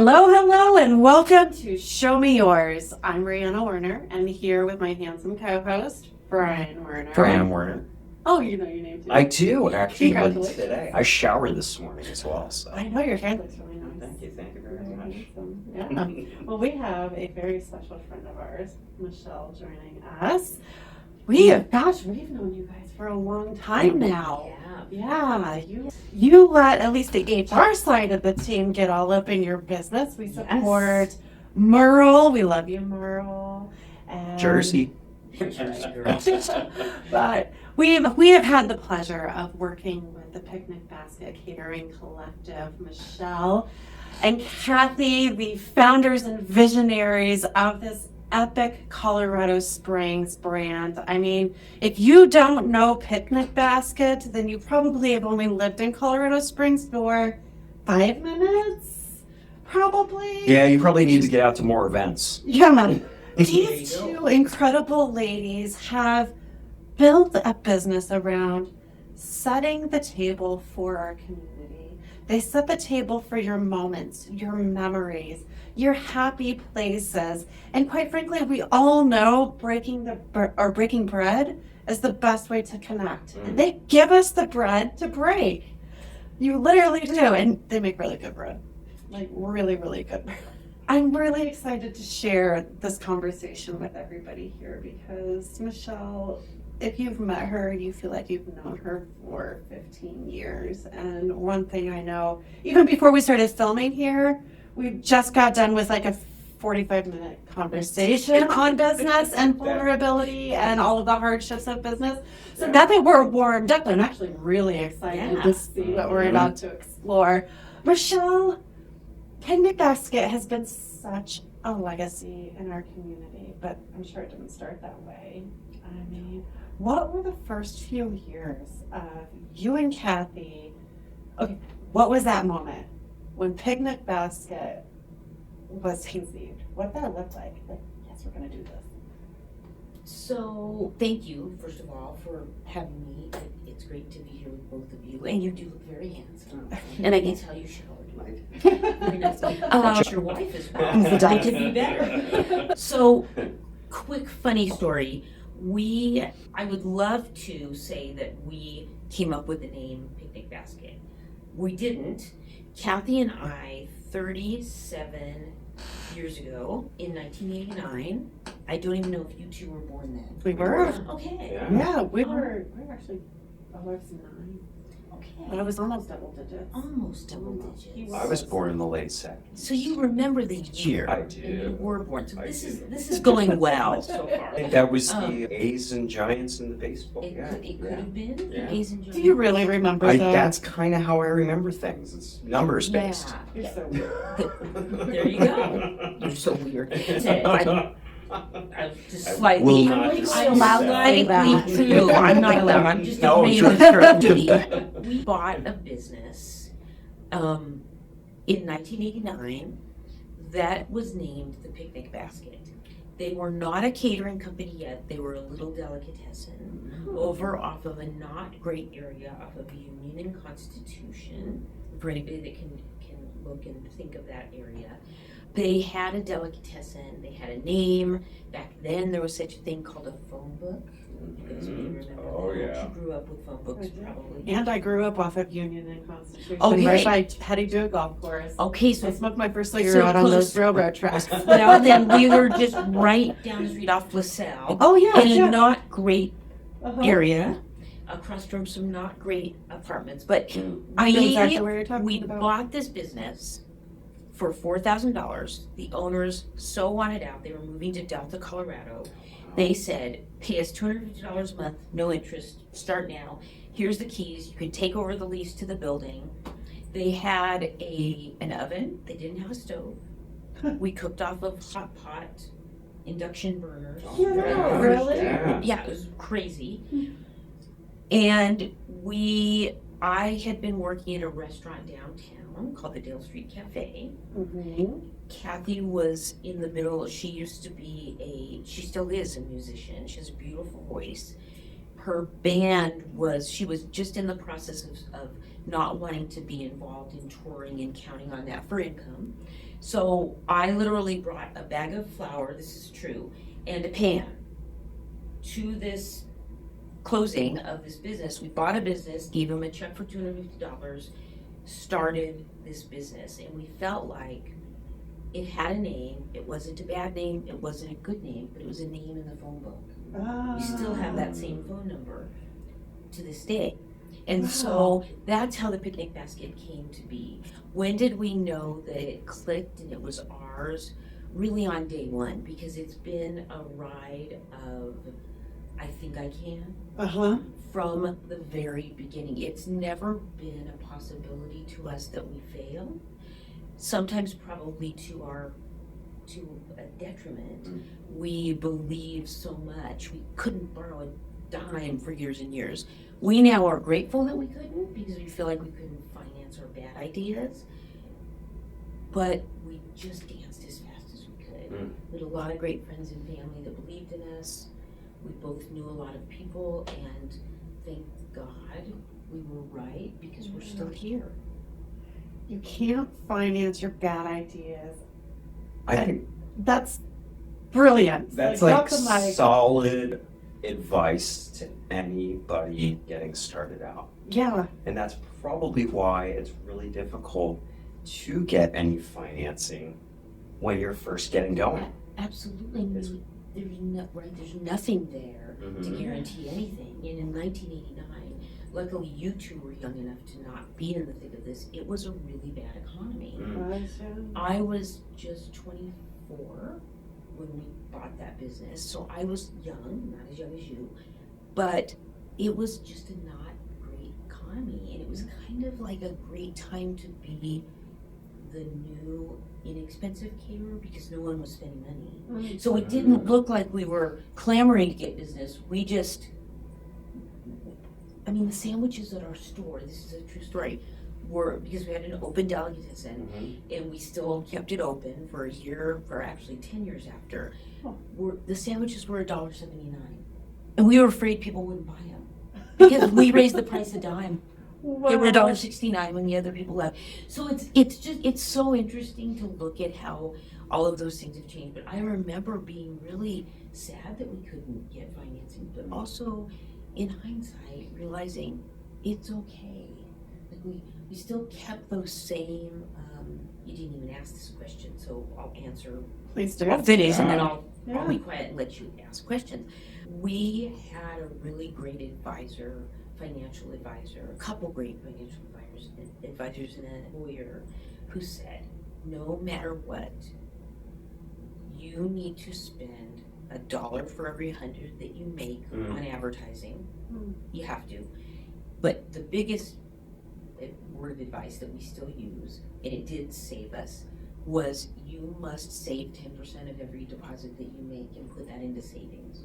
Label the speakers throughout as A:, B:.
A: Hello, and welcome to Show Me Yours. I'm Brianna Werner, and here with my handsome co-host, Brian Werner.
B: Brian Werner.
A: Oh, you know your name too.
B: I do, actually.
A: Congratulations.
B: Today. I showered this morning as well. So.
A: I know your hair looks really nice.
B: Thank you very much.
A: Yeah. Well, we have a very special friend of ours, Michelle, joining us. We've known you guys for a long time now. Yeah. You let at least the HR side of the team get all up in your business. We support Merle. We love you, Merle. And
B: Jersey.
A: But we have had the pleasure of working with the Picnic Basket Catering Collective, Michelle and Kathy, the founders and visionaries of this epic Colorado Springs brand. I mean, if you don't know Picnic Basket, then you probably have only lived in Colorado Springs for 5 minutes, probably.
B: Yeah, you probably need to get out to more events.
A: Yeah, man. These two incredible ladies have built a business around setting the table for our community. They set the table for your moments, your memories, your happy places. And quite frankly, we all know breaking bread is the best way to connect. And they give us the bread to break. You literally do. And they make really good bread. Like really, really good bread. I'm really excited to share this conversation with everybody here because Michelle, if you've met her, you feel like you've known her for 15 years. And one thing I know, even before we started filming here, we just got done with like a 45-minute conversation on business and vulnerability and all of the hardships of business. So now that we're warmed up, I'm actually really excited to see what we're about to explore. Michelle, Picnic Basket has been such a legacy in our community, but I'm sure it didn't start that way. I mean, what were the first few years of you and Kathy? Okay, what was that moment when Picnic Basket was conceived? What did that look like? Like, yes, we're going to do this.
C: So, thank you, first of all, for having me. It's great to be here with both of you, and you do look very handsome. And I can tell you showered. Very nice. Your wife is well. I could be better. So, quick funny story. I would love to say that we came up with the name Picnic Basket. We didn't. Kathy and I, 37 years ago, in 1989, I don't even know if you two were born then.
A: We were.
C: Okay.
A: Yeah, we were actually, I was 9.
C: Okay.
A: But I was almost double digits.
C: Almost double digits.
B: I was born in the late 70s.
C: So you remember the year.
B: I
C: And you
B: do.
C: were born. So
B: I
C: this
B: do.
C: is going well so far.
B: I think that was the A's and Giants in the baseball.
C: It could have been
B: Yeah.
C: A's and
A: Do you really remember that?
B: That's kind of how I remember things. It's numbers based.
A: You're so weird.
C: There you go. You're so weird. I'm just
B: I
C: slightly.
B: will not discuss
C: I'm
B: that.
C: slightly true. I'm not allowed. I'm just
B: No,
C: a
B: sure.
C: man duty. We bought a business in 1989 that was named the Picnic Basket. They were not a catering company yet. They were a little delicatessen over off of a not great area off of Union and Constitution. For anybody that can look and think of that area. They had a delicatessen, they had a name. Back then there was such a thing called a phone book. You guys may remember
B: Oh,
C: that.
B: yeah.
C: You grew up with phone books probably.
A: And I grew up off of Union and Constitution.
C: Okay.
A: Right by Petty Dude Golf Course.
C: Okay,
A: I
C: so
A: smoked my first cigarette on those railroad tracks.
C: well, then we were just right down the street off LaSalle.
A: Oh, yeah.
C: In a not great
A: Uh-huh.
C: area, across from some not great apartments. But
A: I know exactly where you're talking
C: we
A: about.
C: bought this business for $4,000. The owners so wanted out. They were moving to Delta, Colorado. They said, pay us $250 a month, no interest, start now. Here's the keys. You can take over the lease to the building. They had an oven. They didn't have a stove. We cooked off of hot pot induction burners.
A: Yeah, really?
C: Yeah, it was crazy. And I had been working at a restaurant downtown called the Dale Street Cafe.
A: Mm-hmm.
C: Kathy was in the middle. She used to be she still is a musician. She has a beautiful voice. her band she was just in the process of not wanting to be involved in touring and counting on that for income. So I literally brought a bag of flour, this is true, and a pan to this closing of this business. We bought a business, gave them a check for $250, started this business, and we felt like it had a name. It wasn't a bad name, it wasn't a good name, but it was a name in the phone book. We still have that same phone number to this day. And so that's how the Picnic Basket came to be. When did we know that it clicked and it was ours? Really on day one, because it's been a ride of I think I can. From the very beginning. It's never been a possibility to us that we fail. Sometimes probably to a detriment. We believe so much. We couldn't borrow a dime for years and years. We now are grateful that we couldn't, because we feel like we couldn't finance our bad ideas. But we just danced as fast as we could. We had a lot of great friends and family that believed in us. We both knew a lot of people, and thank God we were right, because we're still here.
A: You can't finance your bad ideas.
B: I think
A: That's brilliant.
B: that's
A: like
B: solid advice to anybody getting started out.
A: Yeah.
B: And that's probably why it's really difficult to get any financing when you're first getting going.
C: Absolutely. There's nothing there to guarantee anything. And in 1989, luckily you two were young enough to not be in the thick of this. It was a really bad economy. I was just 24 when we bought that business, so I was young, not as young as you, but it was just a not great economy, and it was kind of like a great time to be the new inexpensive caterer, because no one was spending money. So it didn't look like we were clamoring to get business. The sandwiches at our store, this is a true story, were, because we had an open delicatessen, and we still kept it open for a year, for actually 10 years after. The sandwiches were $1.79, and we were afraid people wouldn't buy them, because we raised the price a dime. They were $1.69 when the other people left. So it's so interesting to look at how all of those things have changed. But I remember being really sad that we couldn't get financing, but also in hindsight realizing it's okay. Like we still kept those same. You didn't even ask this question, so I'll answer.
A: Please do.
C: I'll finish, and then I'll be quiet and let you ask questions. We had a really great financial advisor, a couple great financial advisors, and a lawyer who said, no matter what, you need to spend $1 for every 100 that you make on advertising. You have to. But the biggest word of advice that we still use, and it did save us, was you must save 10% of every deposit that you make and put that into savings.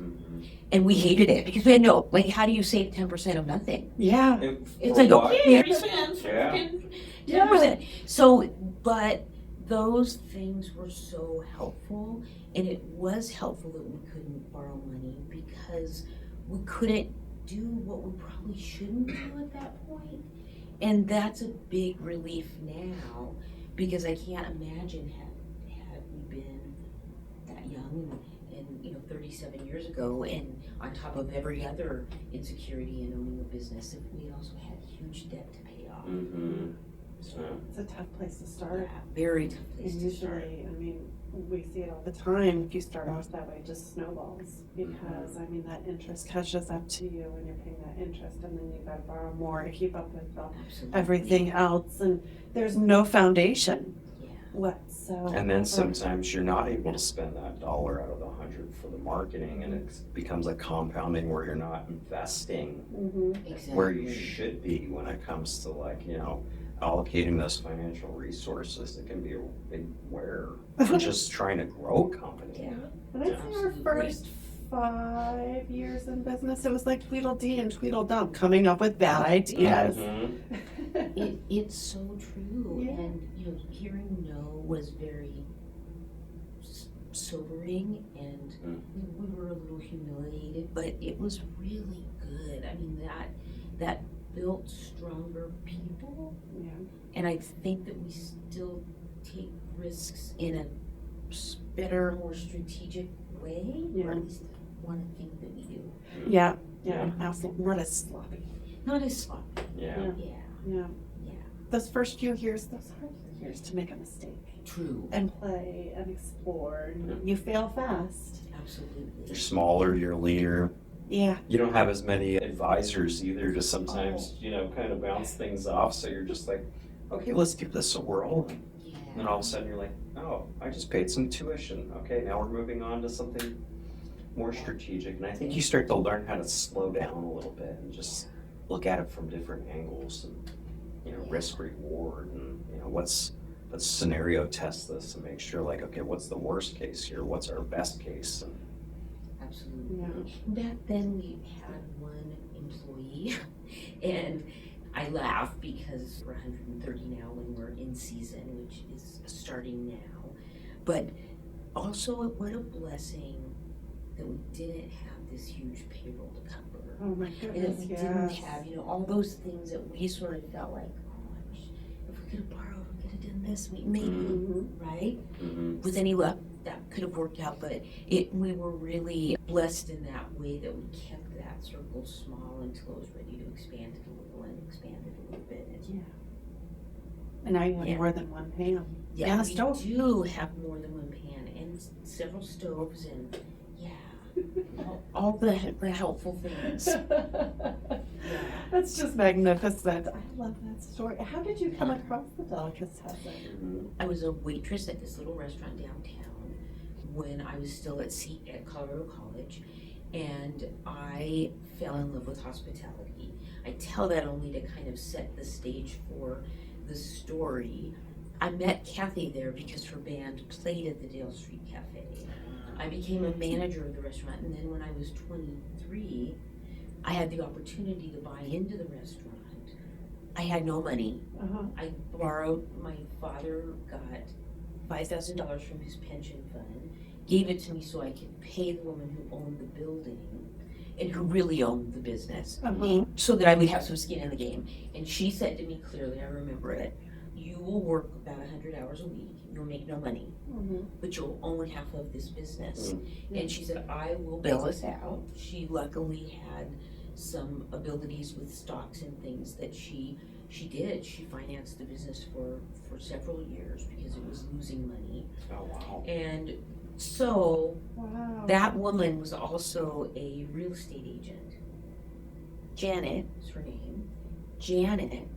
C: And we hated it, because we had how do you save 10% of nothing?
A: Yeah.
C: It's like, okay, you spend 10%. So, but those things were so helpful, and it was helpful that we couldn't borrow money, because we couldn't do what we probably shouldn't do at that point. And that's a big relief now, because I can't imagine had we been that young and 37 years ago, and on top of every other insecurity in owning a business, if we also had huge debt to pay off.
A: So it's a tough place to start.
C: Yeah, very tough place to start.
A: Usually, we see it all the time. If you start off that way, it just snowballs, because that interest catches up to you, and you're paying that interest, and then you've got to borrow more to keep up with everything else, and there's no foundation.
B: And then sometimes you're not able to spend that $1 out of the 100 for the marketing, and it becomes a compounding where you're not investing where you should be when it comes to allocating those financial resources. That can be a big where for just trying to grow a company.
A: When I say our first 5 years in business, it was like Tweedledee and Tweedledum coming up with bad ideas.
C: It's so true. And hearing no was very sobering, and we were a little humiliated, but it was really good. good. I mean, that built stronger people.
A: Yeah.
C: And I think that we still take risks in a better, more strategic way.
A: Yeah.
C: Or at least I want to think that we do.
A: Yeah. Yeah. Absolutely. Not as sloppy.
C: Not as sloppy.
B: Yeah.
C: Yeah.
A: Yeah.
C: Yeah.
A: Those first few years, those hard years to make a mistake
C: True.
A: and play and explore. You fail fast.
C: Absolutely.
B: You're smaller, you're leaner.
A: Yeah.
B: You don't have as many advisors either to sometimes, kind of bounce things off. So you're just like, okay, let's give this a whirl.
C: Yeah.
B: And then all of a sudden you're like, oh, I just paid some tuition. Okay, now we're moving on to something more strategic. And I think you start to learn how to slow down a little bit and just look at it from different angles and, risk reward and, let's scenario test this and make sure like, okay, what's the worst case here? What's our best case? And,
C: Absolutely.
A: Yeah.
C: Back then we had one employee and I laugh because we're 130 now when we're in season, which is starting now. But also what a blessing that we didn't have this huge payroll to cover.
A: Oh my
C: And
A: goodness.
C: that we
A: Yes.
C: didn't have, all those things that we sort of felt like, oh, I wish if we could have borrowed, we could have done this, maybe,
A: Mm-hmm.
C: right?
B: mm-hmm.
C: With any luck, that could have worked out, but we were really blessed in that way that we kept that circle small until it was ready to expand it a little and expand it a little bit. And
A: And now you have
C: Yeah.
A: more than one pan.
C: yeah,
A: And a
C: we
A: stove.
C: do have more than one pan and several stoves and all the helpful things.
A: That's just magnificent. I love that story. How did you come across the delicatessen?
C: I was a waitress at this little restaurant downtown when I was still at Colorado College, and I fell in love with hospitality. I tell that only to kind of set the stage for the story. I met Kathy there because her band played at the Dale Street Cafe. I became a manager of the restaurant, and then when I was 23, I had the opportunity to buy into the restaurant. I had no money.
A: Uh-huh.
C: I borrowed, my father got $5,000 from his pension fund, gave it to me so I could pay the woman who owned the building and who really owned the business,
A: Uh-huh.
C: so that I would have some skin in the game. And she said to me clearly, I remember it, you will work about 100 hours a week, you'll make no money,
A: Mhm.
C: but you'll own half of this business.
A: Mm.
C: And she said, I will bail us out. She luckily had some abilities with stocks and things that she did. She financed the business for several years because it was losing money.
B: Oh, wow.
C: And so
A: Wow.
C: that woman was also a real estate agent. Janet is her name. Janet,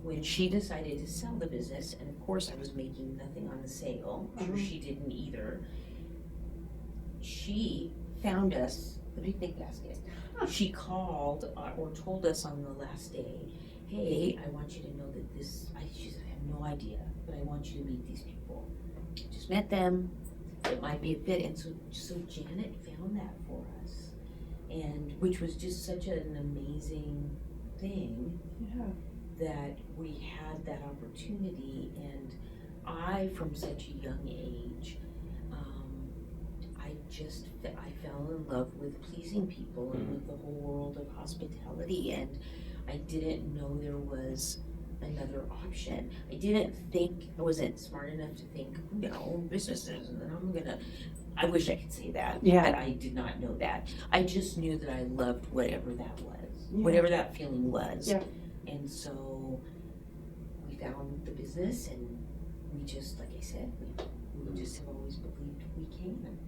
C: when she decided to sell the business, and of course I was making nothing on the sale, I'm sure she didn't either, she found us the Picnic Basket. She called or told us on the last day, hey, I want you to know that she said, I have no idea, but I want you to meet these people. Just met them, it might be a fit, and so Janet found that for us, and which was just such an amazing thing.
A: Yeah.
C: That we had that opportunity, and I, from such a young age, I fell in love with pleasing people and with the whole world of hospitality, and I didn't know there was another option. I wasn't smart enough to think, I'm gonna own businesses and then I wish I could say that,
A: Yeah.
C: but I did not know that. I just knew that I loved whatever that was,
A: Yeah.
C: whatever that feeling was.
A: Yeah.
C: And so we found the business, and we just, like I said, we just have always believed we can.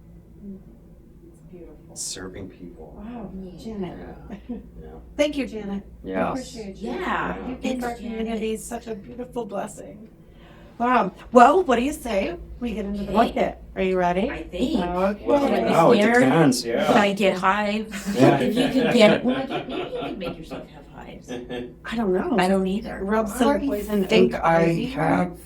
A: It's beautiful.
B: Serving people.
A: Wow.
C: Yeah.
A: Janet.
B: Yeah.
A: Thank you, Janet. I
B: Yes.
A: appreciate you.
C: Yeah.
A: You
C: Thanks,
A: make our
C: Janet.
A: community such a beautiful blessing. Wow. Well, what do you say? We get into the
C: Okay.
A: bucket. Are you ready?
C: I think.
A: Okay.
B: Well, it depends,
C: Can
B: yeah.
C: I get hives?
B: Yeah.
C: If you could get, maybe you could make yourself have hives.
A: I don't know.
C: I don't either.
A: Rub some poison
B: I think
A: oak
B: I
A: ivy.
B: have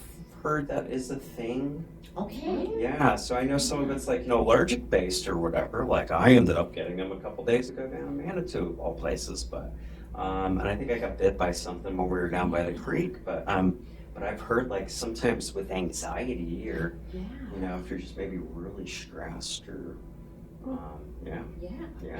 B: heard that is a thing.
C: Okay.
B: Yeah, so I know some of it's like allergic based or whatever. Like I ended up getting them a couple days ago down in Manitou, of all places. But and I think I got bit by something when we were down by the creek. But I've heard like sometimes with anxiety or if you're just maybe really stressed or Yeah.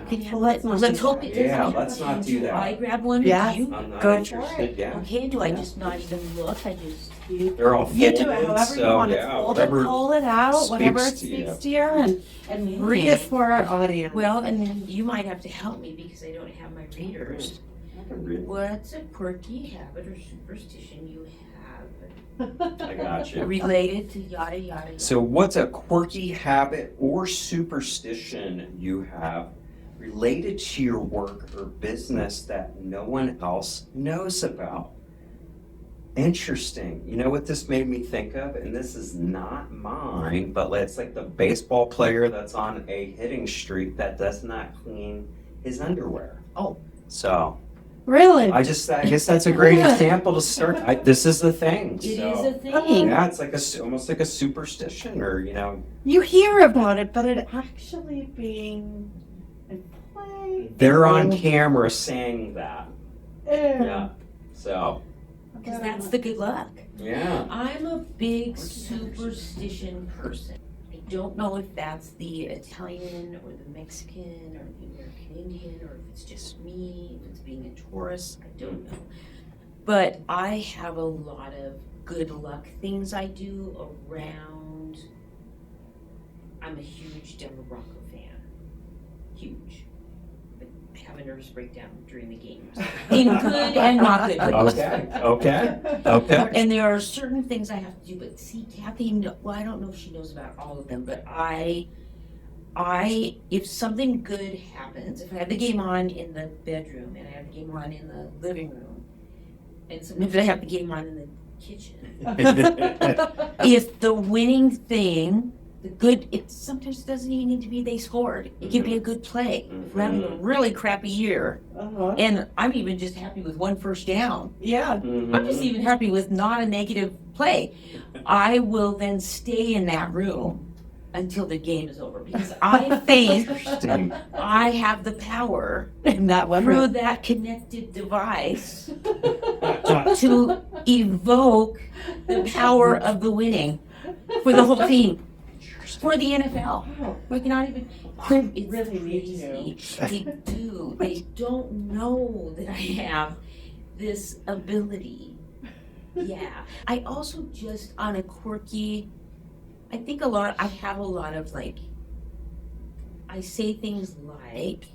C: Okay,
A: Let's not
C: let's
A: do
C: hope
A: that.
C: it doesn't
B: Yeah,
C: happen.
B: let's not do that.
C: I grab one.
A: Yeah.
C: Do you?
B: I'm not
A: Go
B: interested, yeah.
C: Okay, do I just not even look? I just do.
B: They're all
A: You do it
B: folded,
A: however you
B: so
A: want. It's
B: yeah,
A: fold it,
B: whatever.
A: pull it out, whatever
B: speaks to
A: speaks
B: you.
A: to you, and read it for our audience.
C: Well, and then you might have to help me because I don't have my readers.
B: I can read.
C: What's a quirky habit or superstition you have
B: I got you.
C: related to yada yada yada?
B: So what's a quirky habit or superstition you have related to your work or business that no one else knows about? Interesting. You know what this made me think of? And this is not mine, but it's like the baseball player that's on a hitting streak that does not clean his underwear.
C: Oh.
B: So
A: Really?
B: I guess that's a great example to start. This is the thing.
C: It
B: so.
C: is a thing.
B: Yeah, it's like almost like a superstition, or
A: You hear about it, but it actually being in play.
B: they're on camera saying that.
A: Ew.
B: Yeah. So
C: Because that's the good luck.
B: yeah.
C: I'm a big superstition person. I don't know if that's the Italian or the Mexican or the American Indian or if it's just me, if it's being a Taurus, I don't know. But I have a lot of good luck things I do around. I'm a huge Denver Bronco fan. Huge. But I have a nervous breakdown during the games. In good and not good ways.
B: Okay.
C: And there are certain things I have to do, but see, Kathy, well, I don't know if she knows about all of them, but I, if something good happens, if I have the game on in the bedroom and I have the game on in the living room, and sometimes I have the game on in the kitchen, if the winning thing, the good, it sometimes doesn't even need to be they scored. It can be a good play. If we're having a really crappy year,
A: Uh-huh.
C: and I'm even just happy with one first down.
A: Yeah.
C: I'm just even happy with not a negative play. I will then stay in that room until the game is over because I think
B: Interesting.
C: I have the power
A: In that one
C: through
A: room.
C: that connected device to evoke the power of the winning for the whole team. For the NFL. We cannot even. It's
A: really need
C: crazy. They do. They don't know that I have this ability. Yeah. I also just on a quirky. I think I have a lot of like. I say things like,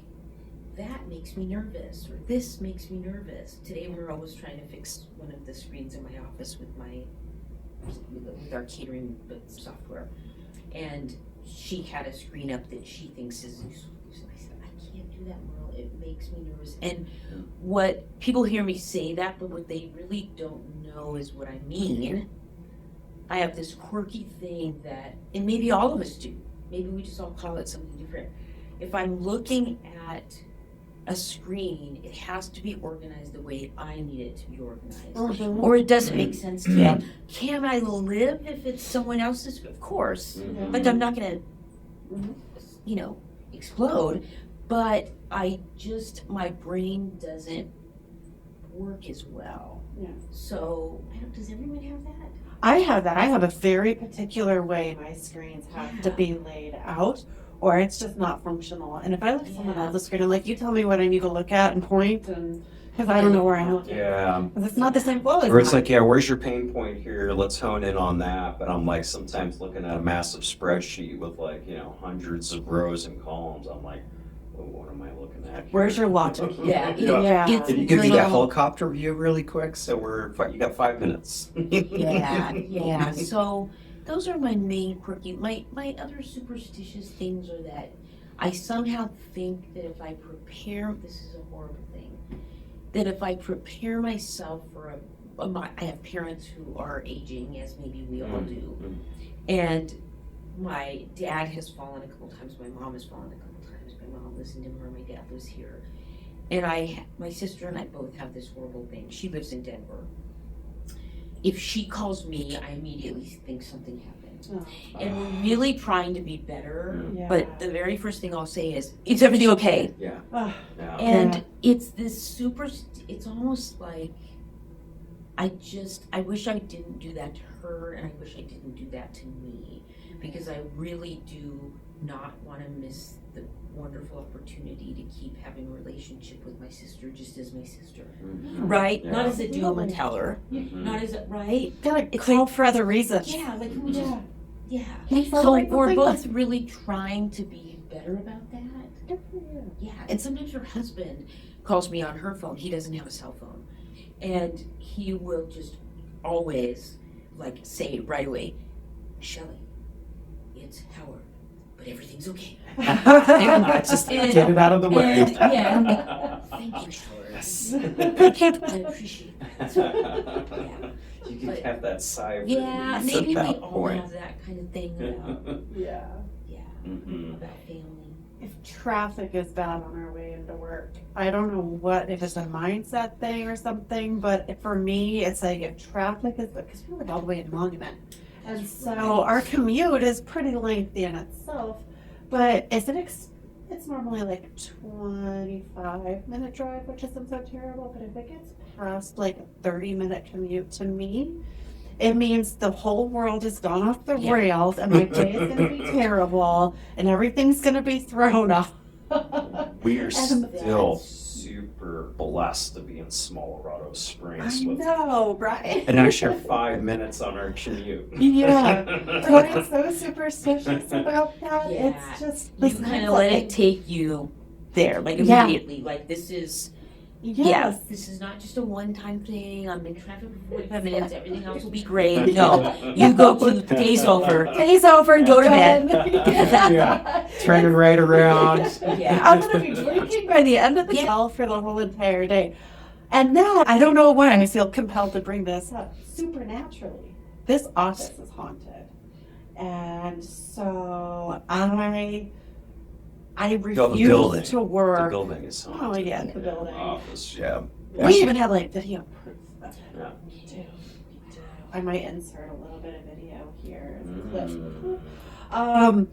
C: that makes me nervous, or this makes me nervous. Today we're always trying to fix one of the screens in my office with our catering software. And she had a screen up that she thinks is useful. I said, I can't do that, Merle. It makes me nervous. And what people hear me say that, but what they really don't know is what I mean. I have this quirky thing that, and maybe all of us do. Maybe we just all call it something different. If I'm looking at a screen, it has to be organized the way I need it to be organized.
A: Mhm.
C: Or it doesn't make sense to me. Can I live if it's someone else's? Of course. But I'm not going to, explode. But my brain doesn't work as well.
A: Yeah.
C: So, does everyone have that?
A: I have that. I have a very particular way my screens have to be laid out, or it's just not functional. And if I look at someone else's screen, I'm like, you tell me what I need to look at and point, and because I don't know where I'm looking.
B: Yeah.
A: 'Cause it's not the same flow as
B: Or it's
A: mine.
B: like, yeah, where's your pain point here? Let's hone in on that. But I'm like, sometimes looking at a massive spreadsheet with like, hundreds of rows and columns, I'm like, well, what am I looking at here?
A: Where's your logic?
C: Yeah.
A: Yeah.
B: Can you give me
C: Little-
B: that helicopter view really quick? So you got 5 minutes.
C: Yeah. So those are my main quirky. My other superstitious things are that I somehow think that if I prepare, this is a horrible thing, that if I prepare myself for I have parents who are aging, as maybe we all do, and my dad has fallen a couple times, my mom has fallen a couple times, my mom lives in Denver, my dad lives here. And my sister and I both have this horrible thing. She lives in Denver. If she calls me, I immediately think something happened.
A: Oh.
C: And we're really trying to be better,
A: Yeah.
C: but the very first thing I'll say is, is everything okay?
B: Yeah.
A: Oh.
B: Yeah.
C: And it's this it's almost like, I wish I didn't do that to her, and I wish I didn't do that to me, because I really do not want to miss the wonderful opportunity to keep having a relationship with my sister just as my sister. Right?
B: Yeah.
C: Not as a do and tell her.
B: Mhm.
C: Not as a, right?
A: Gotta
C: It's
A: call for other reasons.
C: Yeah, like we just, yeah.
A: So
C: So
A: like,
C: we're
A: like-
C: both really trying to be better about that. Yeah, and sometimes her husband calls me on her phone. He doesn't have a cell phone. And he will just always, like, say right away, Shelley, it's Howard, but everything's okay.
B: Just get it out of the way.
C: And, yeah, thank you, Howard. I appreciate that. Yeah.
B: You can
C: But-
B: have that sigh of
C: Yeah,
B: relief
C: maybe
B: at
C: we
B: that
C: all
B: point.
C: have that kind of thing about,
A: Yeah.
B: Mhm.
C: about family.
A: If traffic is bad on our way into work, I don't know if it's a mindset thing or something, but for me, it's like if traffic is, because we live all the way in Monument. And so our commute is pretty lengthy in itself, but it's normally like a 25-minute drive, which isn't so terrible, but if it gets past like a 30-minute commute to me, it means the whole world has gone off the
C: Yeah.
A: rails and my day is gonna be terrible and everything's gonna be thrown off.
B: We are
A: And
B: still
A: that's-
B: super blessed to be in Small
A: I
B: Springs with
A: know, right?
B: an extra 5 minutes on our commute.
A: Yeah. So I'm so superstitious about that.
C: Yeah.
A: It's just
C: You kind of let it take you there, like
A: Yeah.
C: immediately. Like this is,
A: Yes.
C: this is not just a one-time thing. I'm in traffic for 45 minutes. Everything else will be great. No, you go to day's over.
A: Day's over and go to bed.
B: Yeah. Turning right around.
C: Yeah.
A: I'm gonna be drinking by the end of the call for the whole entire day. And now I don't know why I feel compelled to bring this up. Supernaturally, this office is haunted, and so I refuse
B: building.
A: to
B: The
A: work.
B: building is
A: Oh
B: haunted.
A: yeah, the building.
B: Office, yeah.
A: We even have like video proof of it.
B: Yeah.
A: Too. I might insert a little bit of video here as a clip.
B: Mm.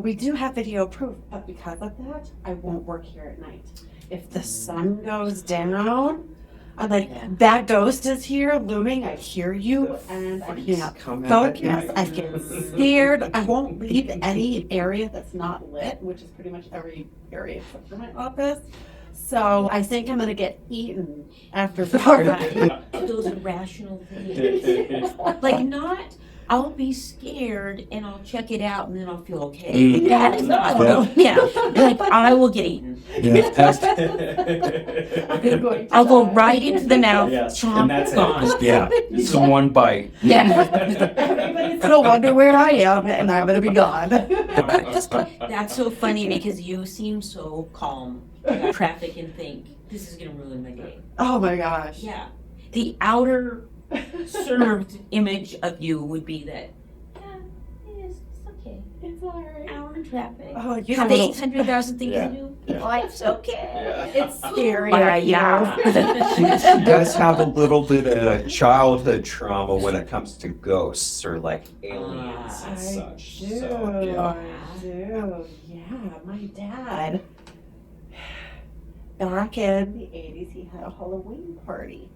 A: We do have video proof, but because of that, I won't work here at night. If the sun goes down, I'm like,
C: Yeah.
A: that ghost is here looming, I hear you, and I can't
B: Come
A: focus,
B: at
A: I
B: night.
A: get scared, I won't leave any area that's not lit, which is pretty much every area except for my office. So I think I'm gonna get eaten after dark.
C: Those irrational things. Like not, I'll be scared and I'll check it out and then I'll feel okay.
B: Mm.
C: That is not, yeah. Like I will get eaten. I'll go right into the mouth,
B: Yes,
C: chomp,
B: and that's
C: gone.
B: it. Yeah, it's one bite.
C: Yeah.
A: Everybody's gonna wonder where I am, and I'm gonna be gone.
C: That's so funny because you seem so calm about traffic and think, this is gonna ruin my day.
A: Oh my gosh.
C: Yeah. The outer served image of you would be that, yeah, it's okay.
A: It's alright.
C: Hour in traffic.
A: Oh, you
C: Have
A: have
C: 800,000 things
B: Yeah.
C: to do.
B: Yeah.
C: Life's okay.
A: It's scary.
C: Yeah.
B: She does have a little bit of childhood trauma when it comes to ghosts or like aliens
A: I
B: and such.
A: do.
B: So, yeah.
A: I do. Yeah, my dad. Back in the 80s, he had a Halloween party.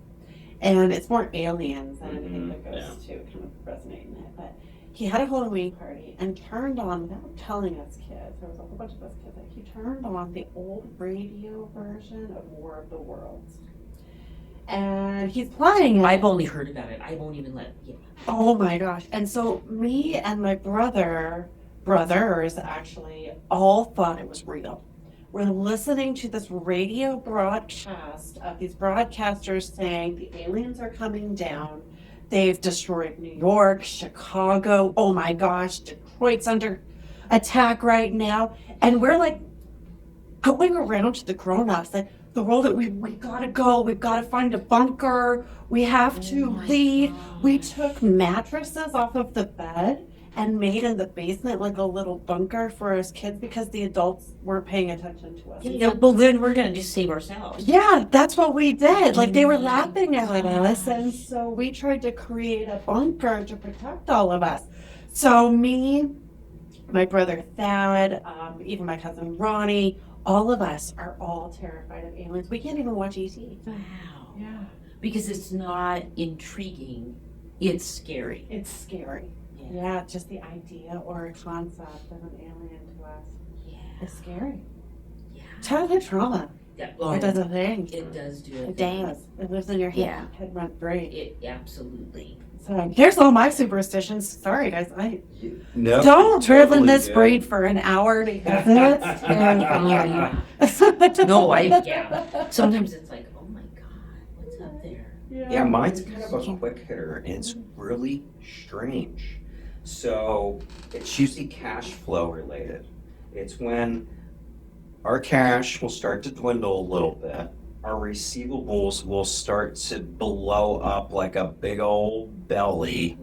A: And it's more aliens than anything that ghosts too, kind of resonating it. But he had a Halloween party and turned on, without telling us kids, there was a whole bunch of us kids, that he turned on the old radio version of War of the Worlds. And he's playing it.
C: I've only heard about it. I won't even let, yeah.
A: Oh my gosh. And so me and my brothers actually all thought it was real. We're listening to this radio broadcast of these broadcasters saying the aliens are coming down. They've destroyed New York, Chicago. Oh my gosh, Detroit's under attack right now. And we're like going around to the grown-ups like, the world that we gotta go, we've gotta find a bunker, we have to leave. We took mattresses off of the bed and made in the basement like a little bunker for us kids because the adults weren't paying attention to us.
C: Yeah, well, then we're going to just save ourselves.
A: Yeah, that's what we did. Like they were laughing at us, and so we tried to create a bunker to protect all of us. So me, my brother Thad, even my cousin Ronnie, all of us are all terrified of aliens. We can't even watch ET.
C: Wow.
A: Yeah,
C: Because it's not intriguing, it's scary.
A: it's scary.
C: Yeah.
A: Yeah, just the idea or concept of an alien to us is scary.
C: Yeah.
A: Childhood trauma.
C: Yeah.
A: It does a thing.
C: It does do
A: It
C: it.
A: does. It lives in your head.
C: Yeah.
A: Head rent free.
C: It absolutely.
A: So here's all my superstitions. Sorry, guys.
B: No.
A: Don't drive in
B: totally
A: this
B: good.
A: breed for an hour because it's terrifying.
C: No, yeah. Sometimes it's like, oh my God, what's up there?
B: Yeah, mine's kind of a quick hitter, and it's really strange. So it's usually cash flow related. It's when our cash will start to dwindle a little bit. Our receivables will start to blow up like a big old belly.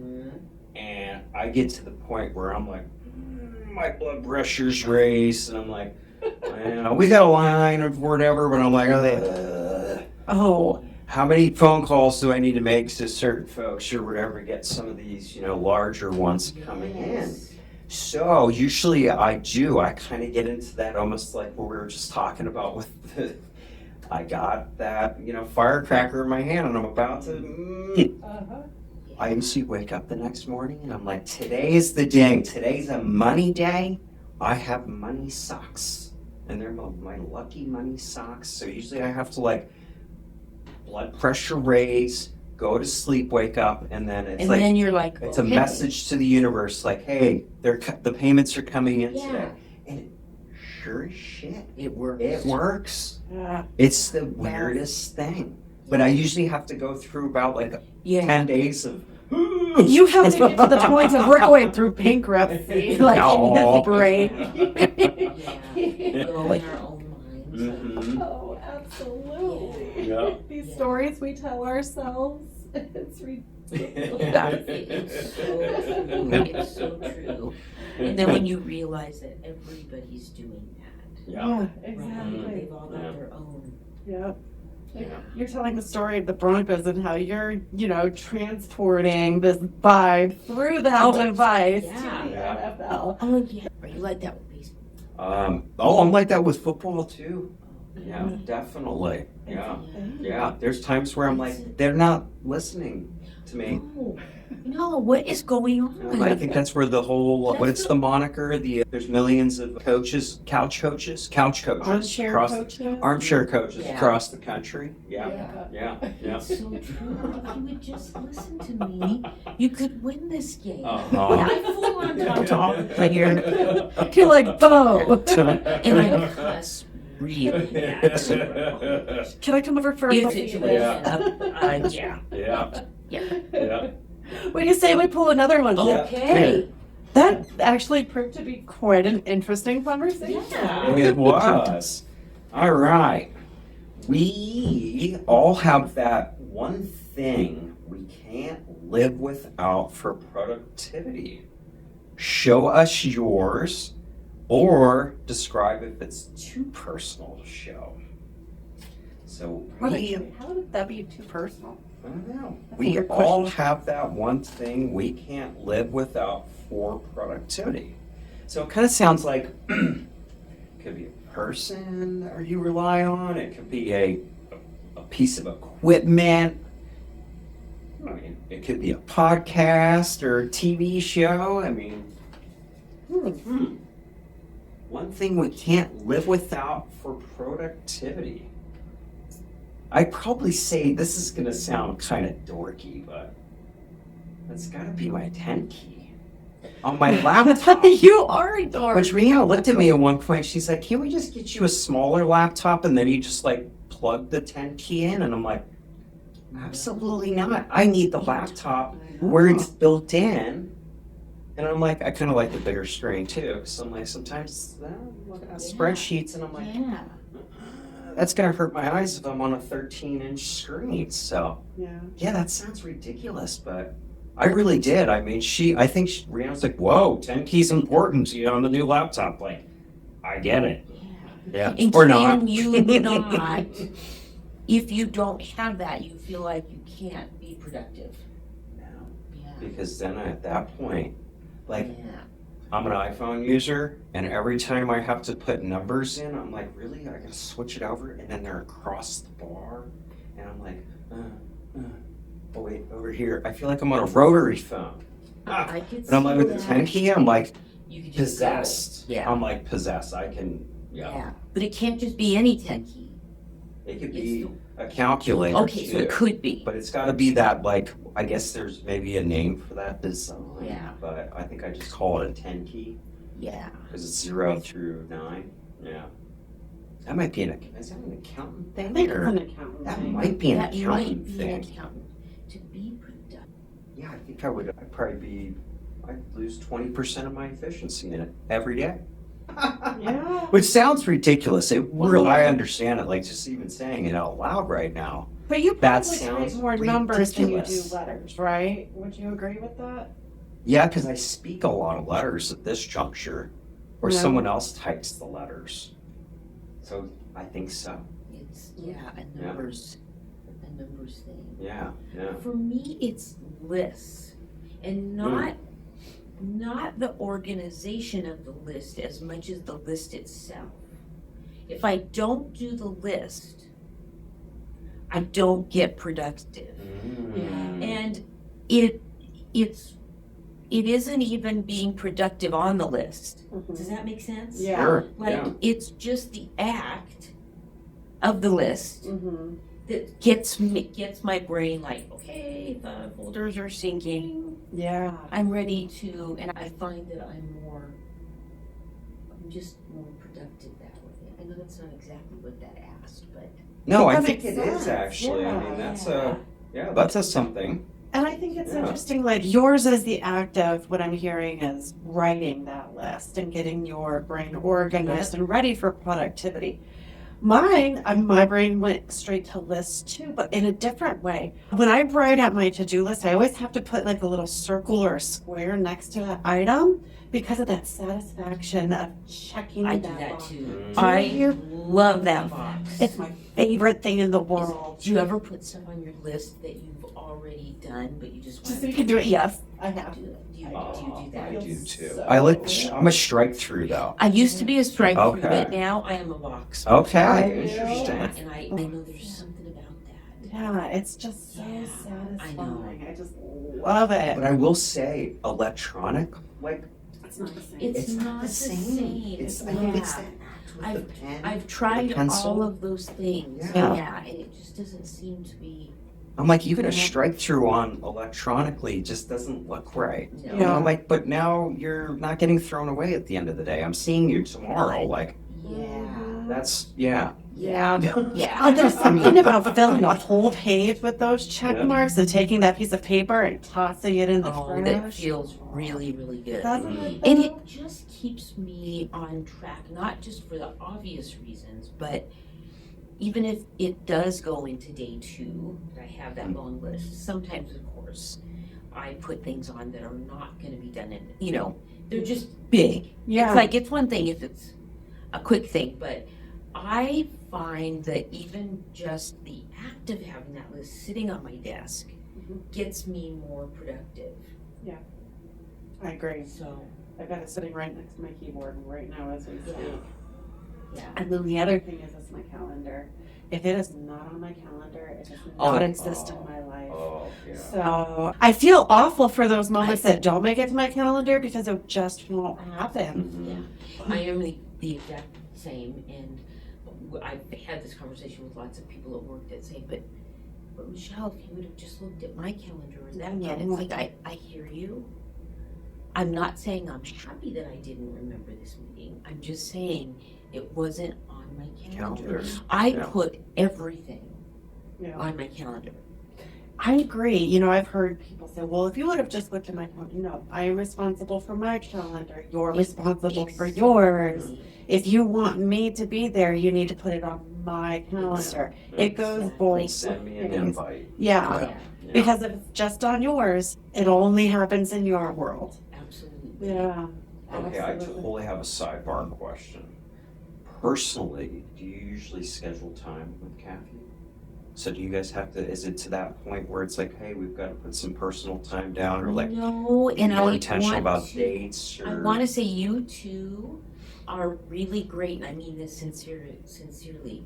B: And I get to the point where I'm like, my blood pressure's raised, and I'm like, we got a line or whatever, but I'm like, oh, how many phone calls do I need to make to certain folks or whatever to get some of these, larger ones coming in? So usually I kind of get into that almost like what we were just talking about with I got that, firecracker in my hand and I'm about to, I usually wake up the next morning and I'm like, today is the day. Today's a money day. I have money socks. And they're my lucky money socks. So usually I have to blood pressure raise, go to sleep, wake up, and then it's
C: then you're like,
B: it's a message to the universe like, hey, the payments are coming in today. And sure as shit,
C: it works.
B: It works.
A: Yeah.
B: It's the weirdest thing. But I usually have to go through about 10 days of
A: you have to get to the point of we're going through bankruptcy, in this brain.
C: Go in our own minds.
B: Mhm.
A: Oh, absolutely.
B: Yeah.
A: These stories we tell ourselves, it's ridiculous.
C: It's so true. And then when you realize that everybody's doing that.
B: Yeah.
A: Exactly.
C: They've all got their own.
A: Yeah.
B: Yeah.
A: You're telling the story of the Broncos and how you're, transporting this vibe through that device to the
C: Yeah.
A: NFL.
C: Oh, yeah. Are you like that with baseball?
B: I'm like that with football too. Yeah, definitely. Yeah. Yeah. There's times where I'm like, they're not listening to me.
C: No, what is going on?
B: I think that's where the whole, what's the moniker? There's millions of couch coaches
A: Armchair coaches.
B: armchair coaches
C: Yeah.
B: across the country. Yeah.
C: It's so true. If you would just listen to me, you could win this game.
B: Uh-huh.
C: I full on talk player.
A: You're like, Bo.
C: And I cuss really bad.
A: Can I come over for a
C: If
A: coffee?
C: situation,
B: Yeah.
A: What do you say we pull another one?
C: Okay.
A: That actually proved to be quite an interesting conversation.
B: It was. All right. We all have that one thing we can't live without for productivity. Show us yours or describe if it's too personal to show. So
A: How would that be too personal?
B: I don't know.
A: That's a
B: We
A: good
B: all
A: question.
B: have that one thing we can't live without for productivity. So it kind of sounds like it could be a person that you rely on. It could be a piece of equipment. I mean, it could be a podcast or a TV show. I mean, one thing we can't live without for productivity. I'd probably say this is going to sound kind of dorky, but that's got to be my 10 key on my laptop.
A: You are a dork.
B: Which Rihanna looked at me at one point. She's like, "Can't we just get you a smaller laptop and then you just plug the 10 key in?" And I'm like, "Absolutely not. I need the laptop where it's built in." And I'm like, I kind of like the bigger screen too. So I'm like, sometimes I'm looking at spreadsheets and I'm like, that's gonna hurt my eyes if I'm on a 13-inch screen. So yeah, that sounds ridiculous, but I really did. I mean, Rihanna's like, "Whoa, 10 keys important on the new laptop." Like, I get it. Yeah,
C: And
B: or
C: can
B: not.
C: you not, if you don't have that, you feel like you can't be productive.
B: No,
C: Yeah.
B: because then at that point, like,
C: Yeah.
B: I'm an iPhone user, and every time I have to put numbers in, I'm like, really? I gotta switch it over, and then they're across the bar, and I'm like, oh wait, over here. I feel like I'm on a rotary phone.
C: I could
B: But I'm like,
C: see
B: with the
C: that.
B: 10 key, I'm like,
C: You could just go.
B: possessed.
C: Yeah.
B: I'm like possessed. I can,
C: Yeah, but it can't just be any 10 key.
B: It could
C: It's
B: be a calculator
C: Okay, so it
B: too.
C: could be.
B: But it's got to be that, like, I guess there's maybe a name for that design.
C: Yeah.
B: But I think I just call it a 10 key
C: Yeah.
B: because it's 0 through 9. Yeah. That might be is that an accountant
A: I
B: thing?
A: think it's
B: Or
A: an accountant
B: that
A: thing.
B: might be an
C: That might
B: accountant
C: be an
B: thing.
C: accountant. To be productive.
B: Yeah, I think I'd probably I'd lose 20% of my efficiency in it every day.
A: Yeah.
B: Which sounds ridiculous. I understand it, like just even saying it out loud right now.
A: But you
B: That
A: probably
B: sounds
A: type more numbers than you do
B: ridiculous.
A: letters, right? Would you agree with that?
B: Yeah, because I speak a lot of letters at this juncture, or
A: Yeah.
B: someone else types the letters. So I think so.
C: It's, a numbers thing.
B: Yeah, yeah.
C: For me, it's lists, and not the organization of the list as much as the list itself. If I don't do the list, I don't get productive. And it isn't even being productive on the list. Does that make sense?
A: Yeah.
B: Sure.
C: Like, it's just the act of the list
A: Mm-hmm.
C: that gets my brain like, okay, the folders are syncing.
A: Yeah.
C: I'm ready to, and I find that I'm just more productive that way. I know that's not exactly what that asked, but.
B: No, I
A: That
B: think
A: makes
B: it is
A: sense.
B: actually. I
A: Yeah.
B: mean, that's a something.
A: And I think it's
B: Yeah.
A: interesting, like yours is the act of what I'm hearing is writing that list and getting your brain organized and ready for productivity. Mine, my brain went straight to lists too, but in a different way. When I write out my to-do list, I always have to put like a little circle or a square next to that item because of that satisfaction of checking
C: I do
A: that
C: that
A: box.
C: too.
A: Do
C: I
A: you?
C: love that box.
A: It's my favorite thing in the world.
C: Do you ever put stuff on your list that you've already done, but you just want
A: Just so you can do it, yes, I have.
C: do it? Do you do
B: I
C: that?
B: do too.
A: So
B: I'm a strike through though.
C: I used to be a strike through,
B: Okay.
C: but now I am a box.
B: Okay,
A: Yeah.
B: interesting.
C: And I know there's something about that.
A: Yeah, it's just so
C: Yeah,
A: satisfying. I just love it.
B: But I will say, electronic, like
A: It's not the same.
C: It's not the same.
B: It's
C: Yeah.
B: I think it's the act with the pen.
C: I've tried
B: pencil.
C: all of those things.
B: Yeah.
C: And it just doesn't seem to be.
B: I'm like, even a strike through on electronically just doesn't look right.
C: No.
B: You know, I'm like, but now you're not getting thrown away at the end of the day. I'm seeing you tomorrow. Like,
C: Yeah.
B: that's, yeah.
A: Yeah.
C: Yeah.
A: Oh, there's something about filling a whole page with those check
B: Yeah.
A: marks and taking that piece of paper and tossing it in the
C: Oh, that
A: trash.
C: feels really, really good.
A: Doesn't it?
C: And it just keeps me on track, not just for the obvious reasons, but even if it does go into day 2, I have that long list. Sometimes, of course, I put things on that are not going to be done in, they're just big.
A: Yeah.
C: It's like, it's one thing if it's a quick thing, but I find that even just the act of having that list sitting on my desk gets me more productive.
A: I agree.
C: So,
A: I've got it sitting right next to my keyboard right now as we speak.
C: yeah.
A: And then the other thing is it's my calendar. If it is not on my calendar, it does
B: Oh,
A: not exist in my life.
B: Oh, yeah.
A: So I feel awful for those moments that don't make it to my calendar because it just won't happen.
B: Mhm.
C: I am the exact same, and I've had this conversation with lots of people at work that say, but Michelle, if you would have just looked at my calendar or that,
A: Yeah.
C: it's like, I hear you. I'm not saying I'm happy that I didn't remember this meeting. I'm just saying it wasn't on my calendar.
B: Calendar.
C: I
B: Yeah.
C: put everything
A: Yeah.
C: on my calendar.
A: I agree. I've heard people say, well, if you would have just looked at my calendar, no, I am responsible for my calendar. You're responsible for yours. If you want me to be there, you need to put it on my calendar. It goes both
B: Send me an
A: ways.
B: invite.
A: Yeah.
C: Yeah,
A: Because if it's just on yours, it only happens in your world.
C: absolutely.
A: Yeah.
B: Okay, I
A: Absolutely.
B: totally have a sidebar question. Personally, do you usually schedule time with Kathy? So do you guys have to, is it to that point where it's like, hey, we've got to put some personal time down, or like
C: No, and
B: more
C: I
B: intentional
C: want
B: about
C: to-
B: dates?
C: I
B: Or
C: want to say you two are really great, and I mean this sincerely,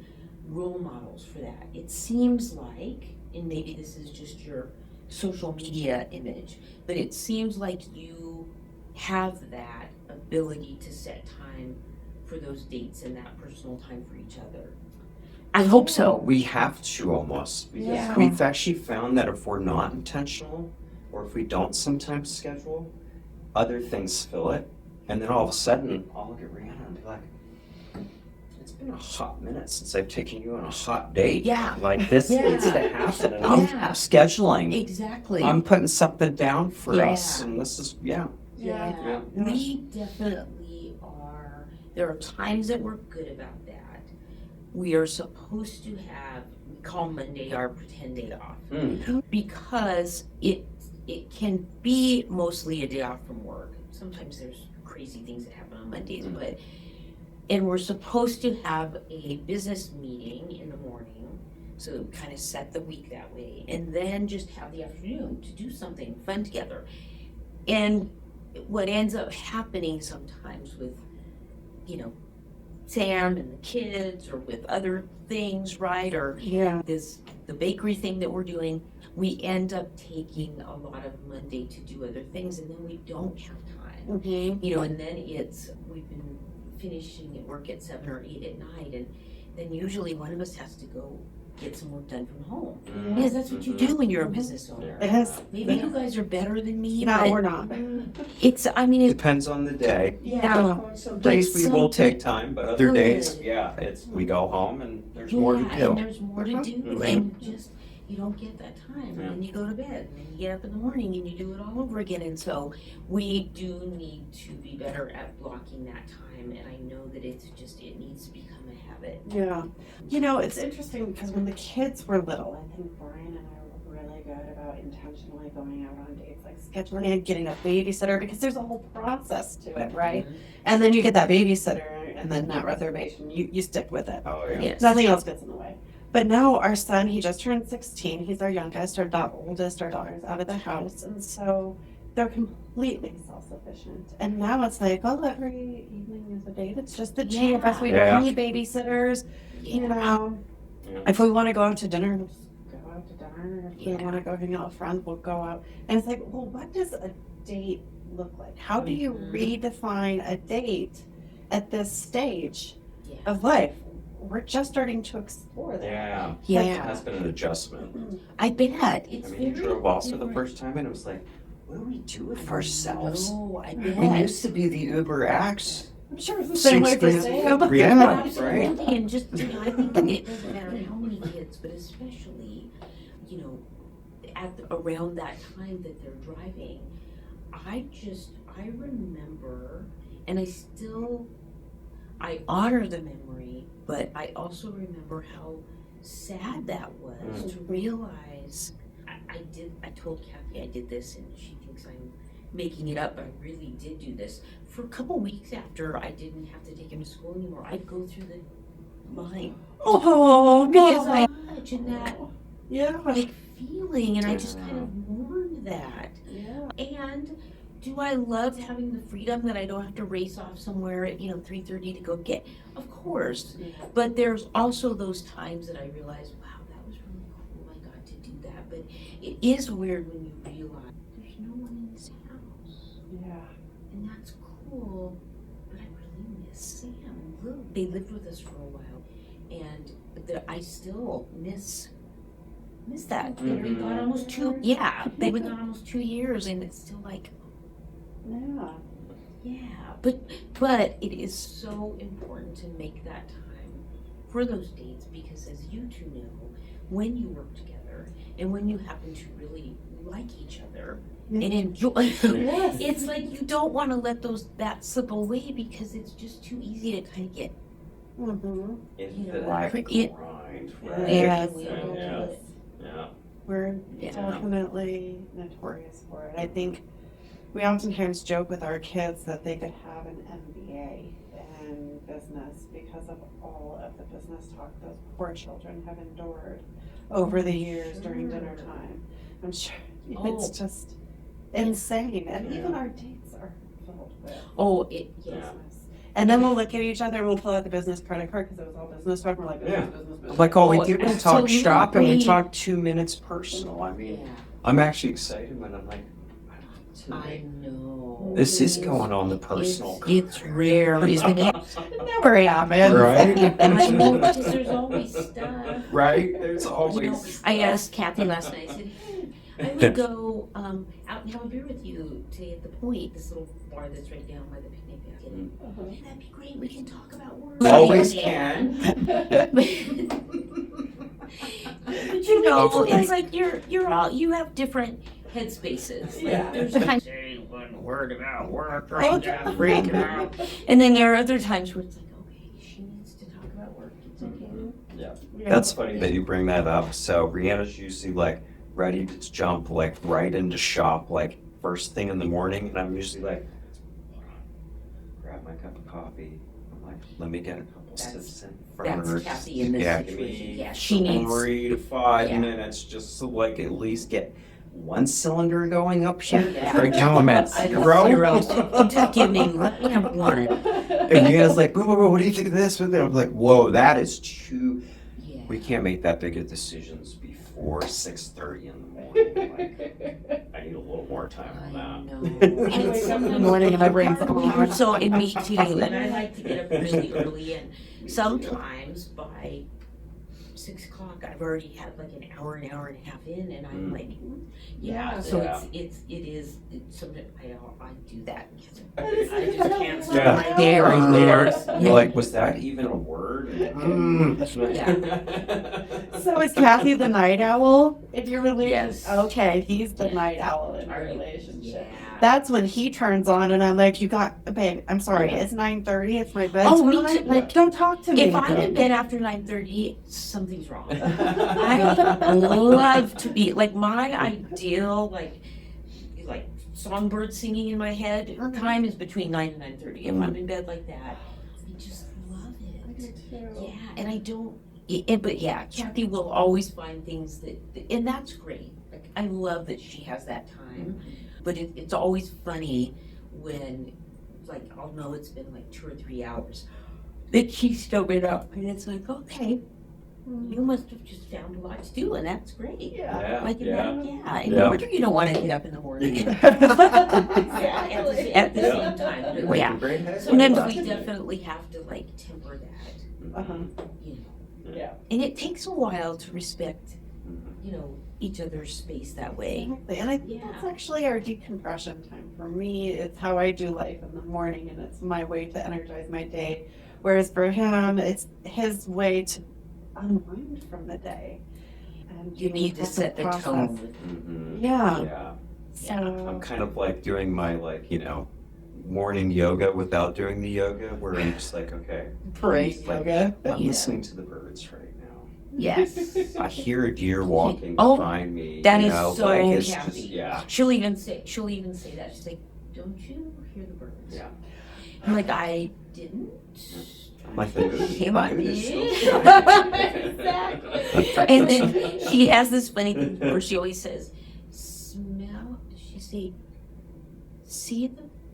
C: role models for that. It seems like, and maybe this is just your social media image, but it seems like you have that ability to set time for those dates and that personal time for each other. I hope so.
B: We have to almost, because
A: Yeah.
B: we've actually found that if we're not intentional, or if we don't sometimes schedule, other things fill it, and then all of a sudden, I'll look at Rihanna and be like, it's been a hot minute since I've taken you on a hot date.
C: Yeah.
B: Like, this
C: Yeah.
B: needs to happen, and I'm
C: Yeah.
B: scheduling.
C: Exactly.
B: I'm putting something down for
C: Yeah.
B: us, and this is,
C: Yeah.
B: Yeah.
C: We definitely are. There are times that we're good about that. We are supposed to have, we call Monday our pretend day off, because it can be mostly a day off from work. Sometimes there's crazy things that happen on Mondays, and we're supposed to have a business meeting in the morning, so kind of set the week that way, and then just have the afternoon to do something fun together. And what ends up happening sometimes with, Sam and the kids, or with other things, right? Or the bakery thing that we're doing, we end up taking a lot of Monday to do other things, and then we don't have time. And then we've been finishing at work at 7 or 8 at night, and then usually one of us has to go get some work done from home. Because that's what you do when you're a business owner.
A: Yes.
C: Maybe you guys are better than me.
A: No,
C: but
A: we're not.
C: It's
B: Depends on the day. Some days we will take time, but other days, we go home and there's more to
C: and
B: do.
C: there's more to do, and just, you don't get that time, and then you go to bed, and then you get up in the morning and you do it all over again. And so we do need to be better at blocking that time, and I know that it needs to become a habit.
A: Yeah. It's interesting because when the kids were little, I think Brian and I were really good about intentionally going out on dates, like scheduling and getting a babysitter, because there's a whole process to it, right? And then you get that babysitter, and then that reservation, you stick with it.
B: Oh, yeah.
C: Yes.
A: Nothing else gets in the way. But now our son, he just turned 16. He's our youngest, our oldest, our daughter's out of the house. And so they're completely self-sufficient. And now it's like, every evening is a date. It's just the two of us. We don't need babysitters. If we want to go out to dinner, we'll just go out to dinner. If we want to go hang out with friends, we'll go out. And it's like, well, what does a date look like? How do you redefine a date at this stage of life? We're just starting to explore that.
B: Yeah. It has been an adjustment.
C: I bet.
B: We drove also the first time, and it was like, what do we do with ourselves?
C: No, I bet.
B: We used to be the Uber X.
A: I'm sure it's the same way for Sam.
B: Yeah,
C: Absolutely.
B: right.
C: And just, I think that it doesn't matter how many kids, but especially, around that time that they're driving, I remember, and I honor the memory, but I also remember how sad that was to realize. I told Kathy I did this, and she thinks I'm making it up, but I really did do this. For a couple weeks after I didn't have to take him to school anymore, I'd go through the line. Because I imagine that feeling, and I just kind of mourned that. And do I love having the freedom that I don't have to race off somewhere at 3:30 to go get? Of course. But there's also those times that I realize, wow, that was really cool. I got to do that. But it is weird when you realize there's no one in this house. And that's cool. But I really miss Sam and Lou. They lived with us for a while, and I still miss that. They've been gone almost 2. Yeah, they've been gone almost 2 years, and it's still like. But it is so important to make that time for those dates, because as you two know, when you work together and when you happen to really like each other and enjoy, it's like you don't want to let that slip away, because it's just too easy to kind of get
B: Into the grind, right?
A: Yes.
B: Yeah.
A: We're definitely notorious for it. I think we oftentimes joke with our kids that they could have an MBA in business because of all of the business talk those poor children have endured over the years during dinner time. I'm sure it's just insane. And even our dates are filled with business. And then we'll look at each other and we'll pull out the business credit card because it was all business talk. We're like, business.
B: Like all we do is talk
C: absolutely.
B: shop, and we talk 2 minutes personal. I mean, I'm actually excited when I'm like,
C: I know.
B: this is going on the personal.
C: It's rare, isn't it?
A: Never happens.
B: Right?
C: I know, because there's always stuff.
B: Right? There's
C: You know,
B: always.
C: I asked Kathy last night, I said, hey, I would go out and have a beer with you today at the Point, this little bar that's right down by the Picnic Basket. Hey, that'd be great, we can talk about work.
B: Always
C: Yeah.
B: can.
C: But you know, it's like you're all, you have different headspaces. Like,
A: Yeah.
C: there's times say one word about work right now, freaking out. And then there are other times where it's like, okay, she needs to talk about work, it's okay.
B: Yeah. That's funny that you bring that up. So Rihanna's usually like ready to jump like right into shop like first thing in the morning, and I'm usually like, hold on, grab my cup of coffee. I'm like, let me get a couple sips in first.
C: That's Kathy in this
B: Yeah,
C: situation.
B: give me
C: Yeah, she needs.
B: 3 to 5
C: Yeah.
B: minutes just to like at least get one cylinder going up here.
C: Yeah.
B: Right now I'm at
C: I know,
B: 0.
C: Just give me one.
B: And Rihanna's like, whoa, what do you think of this? And I'm like, whoa, that is too.
C: Yeah.
B: We can't make that big of decisions before 6:30 in the morning. Like, I need a little more time on
C: I
B: that.
C: know. And it's
A: In the
C: sometimes
A: morning and my brain's
C: hard. So, and me too, and I like to get up really early, and sometimes by 6 o'clock, I've already had like an hour and a half in, and I'm like, yeah, so
B: Yeah.
C: it's sometimes I do that. I just can't stop
B: Yeah.
C: my day right there.
B: You're like, was that even a word?
A: So is Kathy the night owl? If you're really
C: Yes.
A: okay, he's the night owl in our relationship.
C: Yeah.
A: That's when he turns on, and I'm like, "You got, babe. I'm sorry. It's 9:30. It's my bedtime.
C: Oh, me too.
A: Like, don't talk to me."
C: If I'm in bed after 9:30, something's wrong. I love to be like my ideal like songbird singing in my head time is between 9 and 9:30. If I'm in bed like that, I just love it. Yeah, and I don't. But yeah, Kathy will always find things and that's great. Like I love that she has that time, but it's always funny when like I'll know it's been like 2 or 3 hours that she's still been up, and it's like okay. You must have just found a lot to do, and that's great.
A: Yeah.
C: Like,
B: Yeah.
C: and
B: Yeah.
C: no wonder you don't want to get up in the morning.
A: Exactly.
C: At the same time. But yeah. Sometimes we definitely have to like temper that,
A: Uh-huh.
C: you know.
A: Yeah.
C: And it takes a while to respect, you know, each other's space that way.
A: Exactly. And I think that's actually our decompression time. For me, it's how I do life in the morning, and it's my way to energize my day. Whereas for him, it's his way to unwind from the day. And
C: You need to set the
A: process.
C: tone.
A: Yeah.
B: Yeah.
A: So
B: I'm kind of like doing my morning yoga without doing the yoga, where I'm just like, okay,
A: great
B: like,
A: yoga.
B: I'm
C: Yeah.
B: listening to the birds right now.
C: Yes.
B: I hear a deer walking
C: Oh,
B: behind me.
C: that
B: you
C: is
B: know,
C: so
B: like, it's
C: Kathy.
B: just, yeah.
C: She'll even say that. She's like, don't you hear the birds?
B: Yeah.
C: I'm like, I didn't.
B: I'm like, the moon,
C: Came on
B: the moon is
C: me.
B: still
C: And then she has this funny thing where she always says, smell, does she say,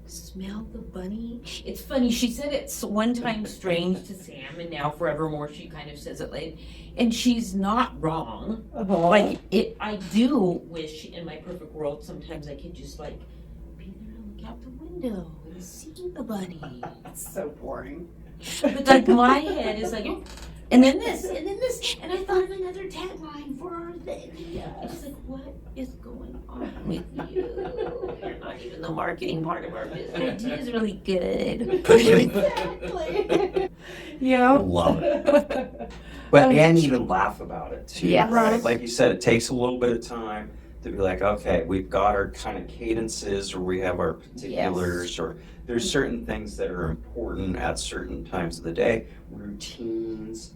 C: smell the bunny? It's funny, she said it's one time strange to Sam, and now forevermore she kind of says it like, and she's not wrong. Like, I do wish in my perfect world sometimes I could just like be there and look out the window and see the bunny.
A: That's so boring.
C: But like my head is like, and then this, and I thought of another tagline for our thing. It's just like, what is going on with you? You're not even the marketing part of our business. It is really good.
A: Exactly. You know?
B: Love it. But and even laugh about it too.
C: Yeah.
A: Right.
B: Like you said, it takes a little bit of time to be like, okay, we've got our kind of cadences, or we have our particulars, or there's certain things that are important at certain times of the day, routines,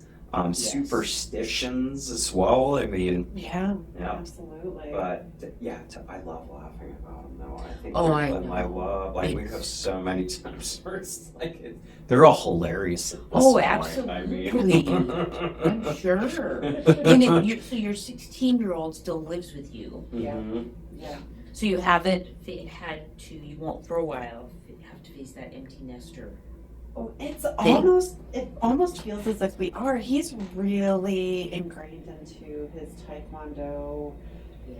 B: superstitions as well. I mean,
A: Yeah.
B: yeah.
A: Absolutely.
B: But yeah, I love laughing about them though. I think
C: Oh,
B: they're
C: I
B: fun.
C: know.
B: I love, like we have so many times where it's like, they're all hilarious at this
C: Oh,
B: point.
C: absolutely. I'm sure. And so your 16-year-old still lives with you.
B: Mhm.
A: Yeah.
C: So you won't for a while have to face that empty nester.
A: Oh, it almost feels as if we are. He's really ingrained into his taekwondo,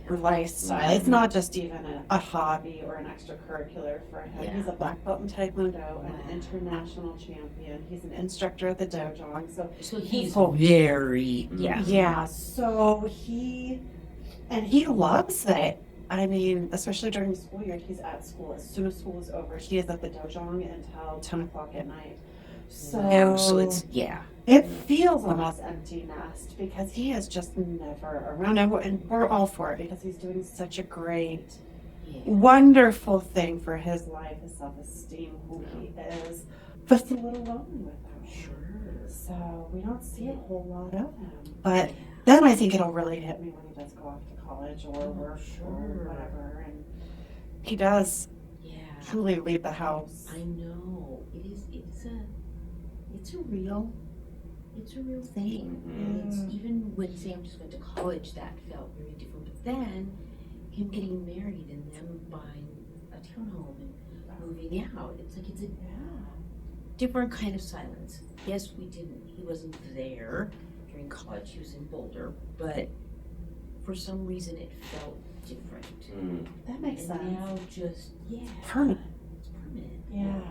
A: lifestyle. It's not just even a hobby or an extracurricular for him.
C: Yeah.
A: He's a black belt in Taekwondo, an international champion. He's an instructor at the dojo.
C: So he's
A: whole-
C: very,
A: Yeah, so he loves it. I mean, especially during the school year, he's at school. As soon as school is over, he is at the dojo until 10 o'clock at night.
C: So it's,
A: It feels almost empty nest because he is just never around. And we're all for it because he's doing such a great, wonderful thing for his life, his self-esteem, who he is. But it's a little lonely with him.
C: Sure.
A: So we don't see a whole lot of him. But then I think it'll really hit me when he does go off to college or work or whatever. And he does truly leave the house.
C: I know. It's a real thing.
B: Mhm.
C: It's even when Sam just went to college, that felt very different. But then him getting married and them buying a townhome and moving out, it's like it's a different kind of silence. Yes, he wasn't there during college, he was in Boulder, but for some reason it felt different.
A: That makes
C: And
A: sense.
C: now just,
A: Permanent.
C: it's permanent.
A: Yeah.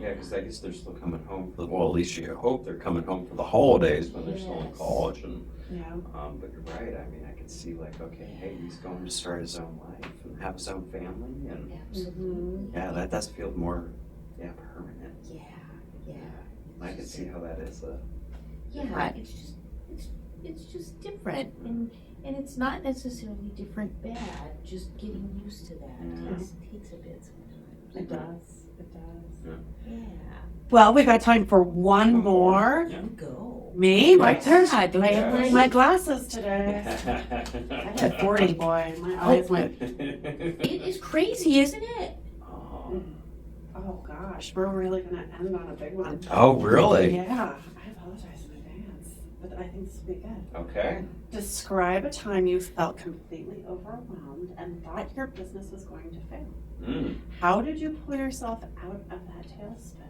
B: Yeah, because I guess they're still coming home well, at least you hope they're coming home for the holidays when they're still in college. And but you're right. I mean, I can see like, okay, hey, he's going to start his own life and have his own family, and
C: Absolutely.
B: that does feel more, permanent.
C: Yeah.
B: I can see how that is.
C: Yeah, it's just different, and it's not necessarily different bad. Just getting used to that takes a bit sometimes.
A: It does.
C: Yeah.
A: Well, we've got time for one more.
C: Go.
A: Me? My turn.
C: Yeah.
A: My glasses today. I had 40, boy. My eyes went.
C: It is crazy, isn't it?
A: Oh gosh, we're really gonna end on a big one.
B: Oh, really?
A: Yeah. I apologize in advance, but I think this will be good.
B: Okay.
A: Describe a time you felt completely overwhelmed and thought your business was going to fail. How did you pull yourself out of that tailspin?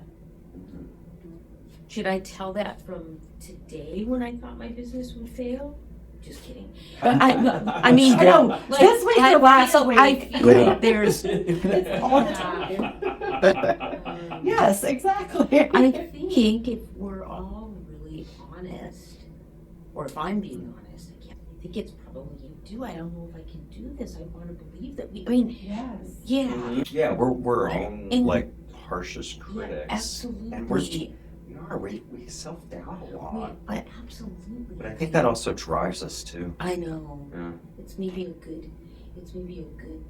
C: Should I tell that from today when I thought my business would fail? Just kidding. But I mean, no.
A: This week or last week?
C: I feel like there's
A: all the time. Yes, exactly.
C: I think if we're all really honest, or if I'm being honest, I think it's probably you do. I don't know if I can do this. I want to believe that
A: Yes.
C: yeah,
B: We're own
C: And-
B: like harshest critics.
C: absolutely.
B: And we self-doubt a lot.
C: Absolutely.
B: But I think that also drives us too.
C: I know.
B: Yeah.
C: It's maybe a good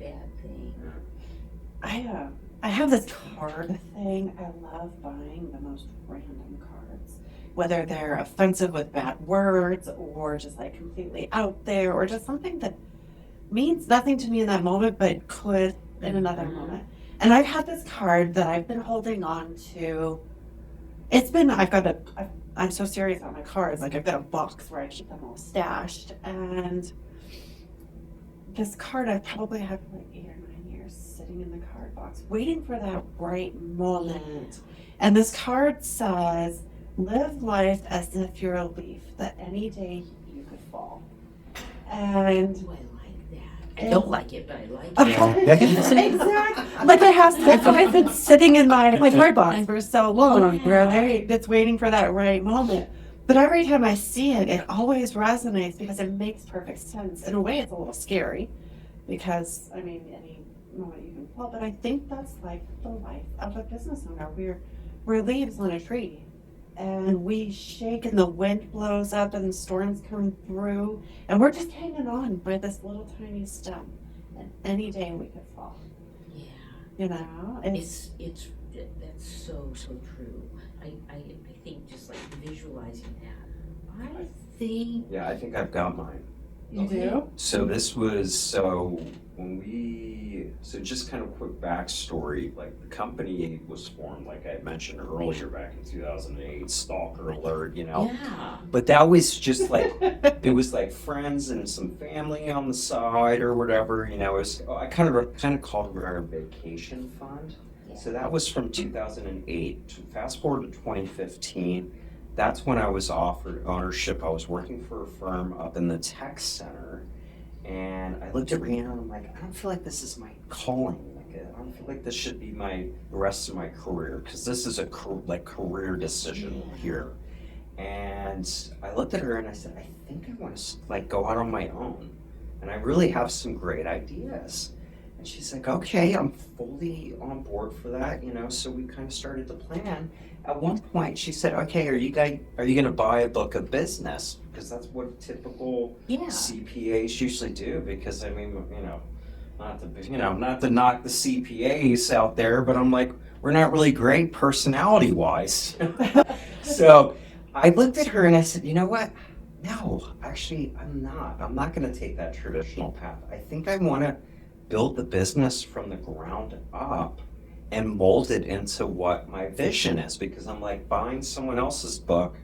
C: bad thing.
A: I have this card thing. I love buying the most random cards, whether they're offensive with bad words or just like completely out there or just something that means nothing to me in that moment but could in another moment. And I've had this card that I've been holding on to. I'm so serious about my cards. Like I've got a box where I keep them all stashed. And this card I probably have for like 8 or 9 years sitting in the card box, waiting for that right moment. And this card says, live life as if you're a leaf that any day you could fall. And
C: Do I like that? I don't like it, but I like it.
A: exactly. Like I've been sitting in my card box for so long, right? It's waiting for that right moment. But every time I see it, it always resonates because it makes perfect sense. In a way, it's a little scary because, I mean, any moment you can fall. But I think that's like the life of a business owner. We're leaves on a tree. And we shake and the wind blows up and the storms come through. And we're just hanging on by this little tiny stem. And any day we could fall.
C: Yeah.
A: You know?
C: That's so true. I think just like visualizing that. I think
B: Yeah, I think I've got mine.
A: You do?
B: So this was just kind of quick backstory, like the company was formed, like I mentioned earlier, back in 2008, stalker alert,
C: yeah.
B: But that was just like, it was like friends and some family on the side or whatever, I kind of called it our vacation fund.
C: Yeah.
B: So that was from 2008. Fast forward to 2015. That's when I was offered ownership. I was working for a firm up in the tech center, And I looked at Rihanna and I'm like, I don't feel like this is my calling. Like, I don't feel like this should be the rest of my career, because this is a career decision here. And I looked at her and I said, I think I want to like go out on my own, and I really have some great ideas. And she's like, okay, I'm fully on board for that, you know. So we kind of started to plan. At one point, she said, okay, are you going to buy a book of business? Because that's what typical CPAs usually do. Because I mean, you know, not to knock the CPAs out there, but I'm like, we're not really great personality wise. So I looked at her and I said, you know what? No, actually, I'm not. I'm not going to take that traditional path. I think I want to build the business from the ground up and mold it into what my vision is. Because I'm like, buying someone else's book,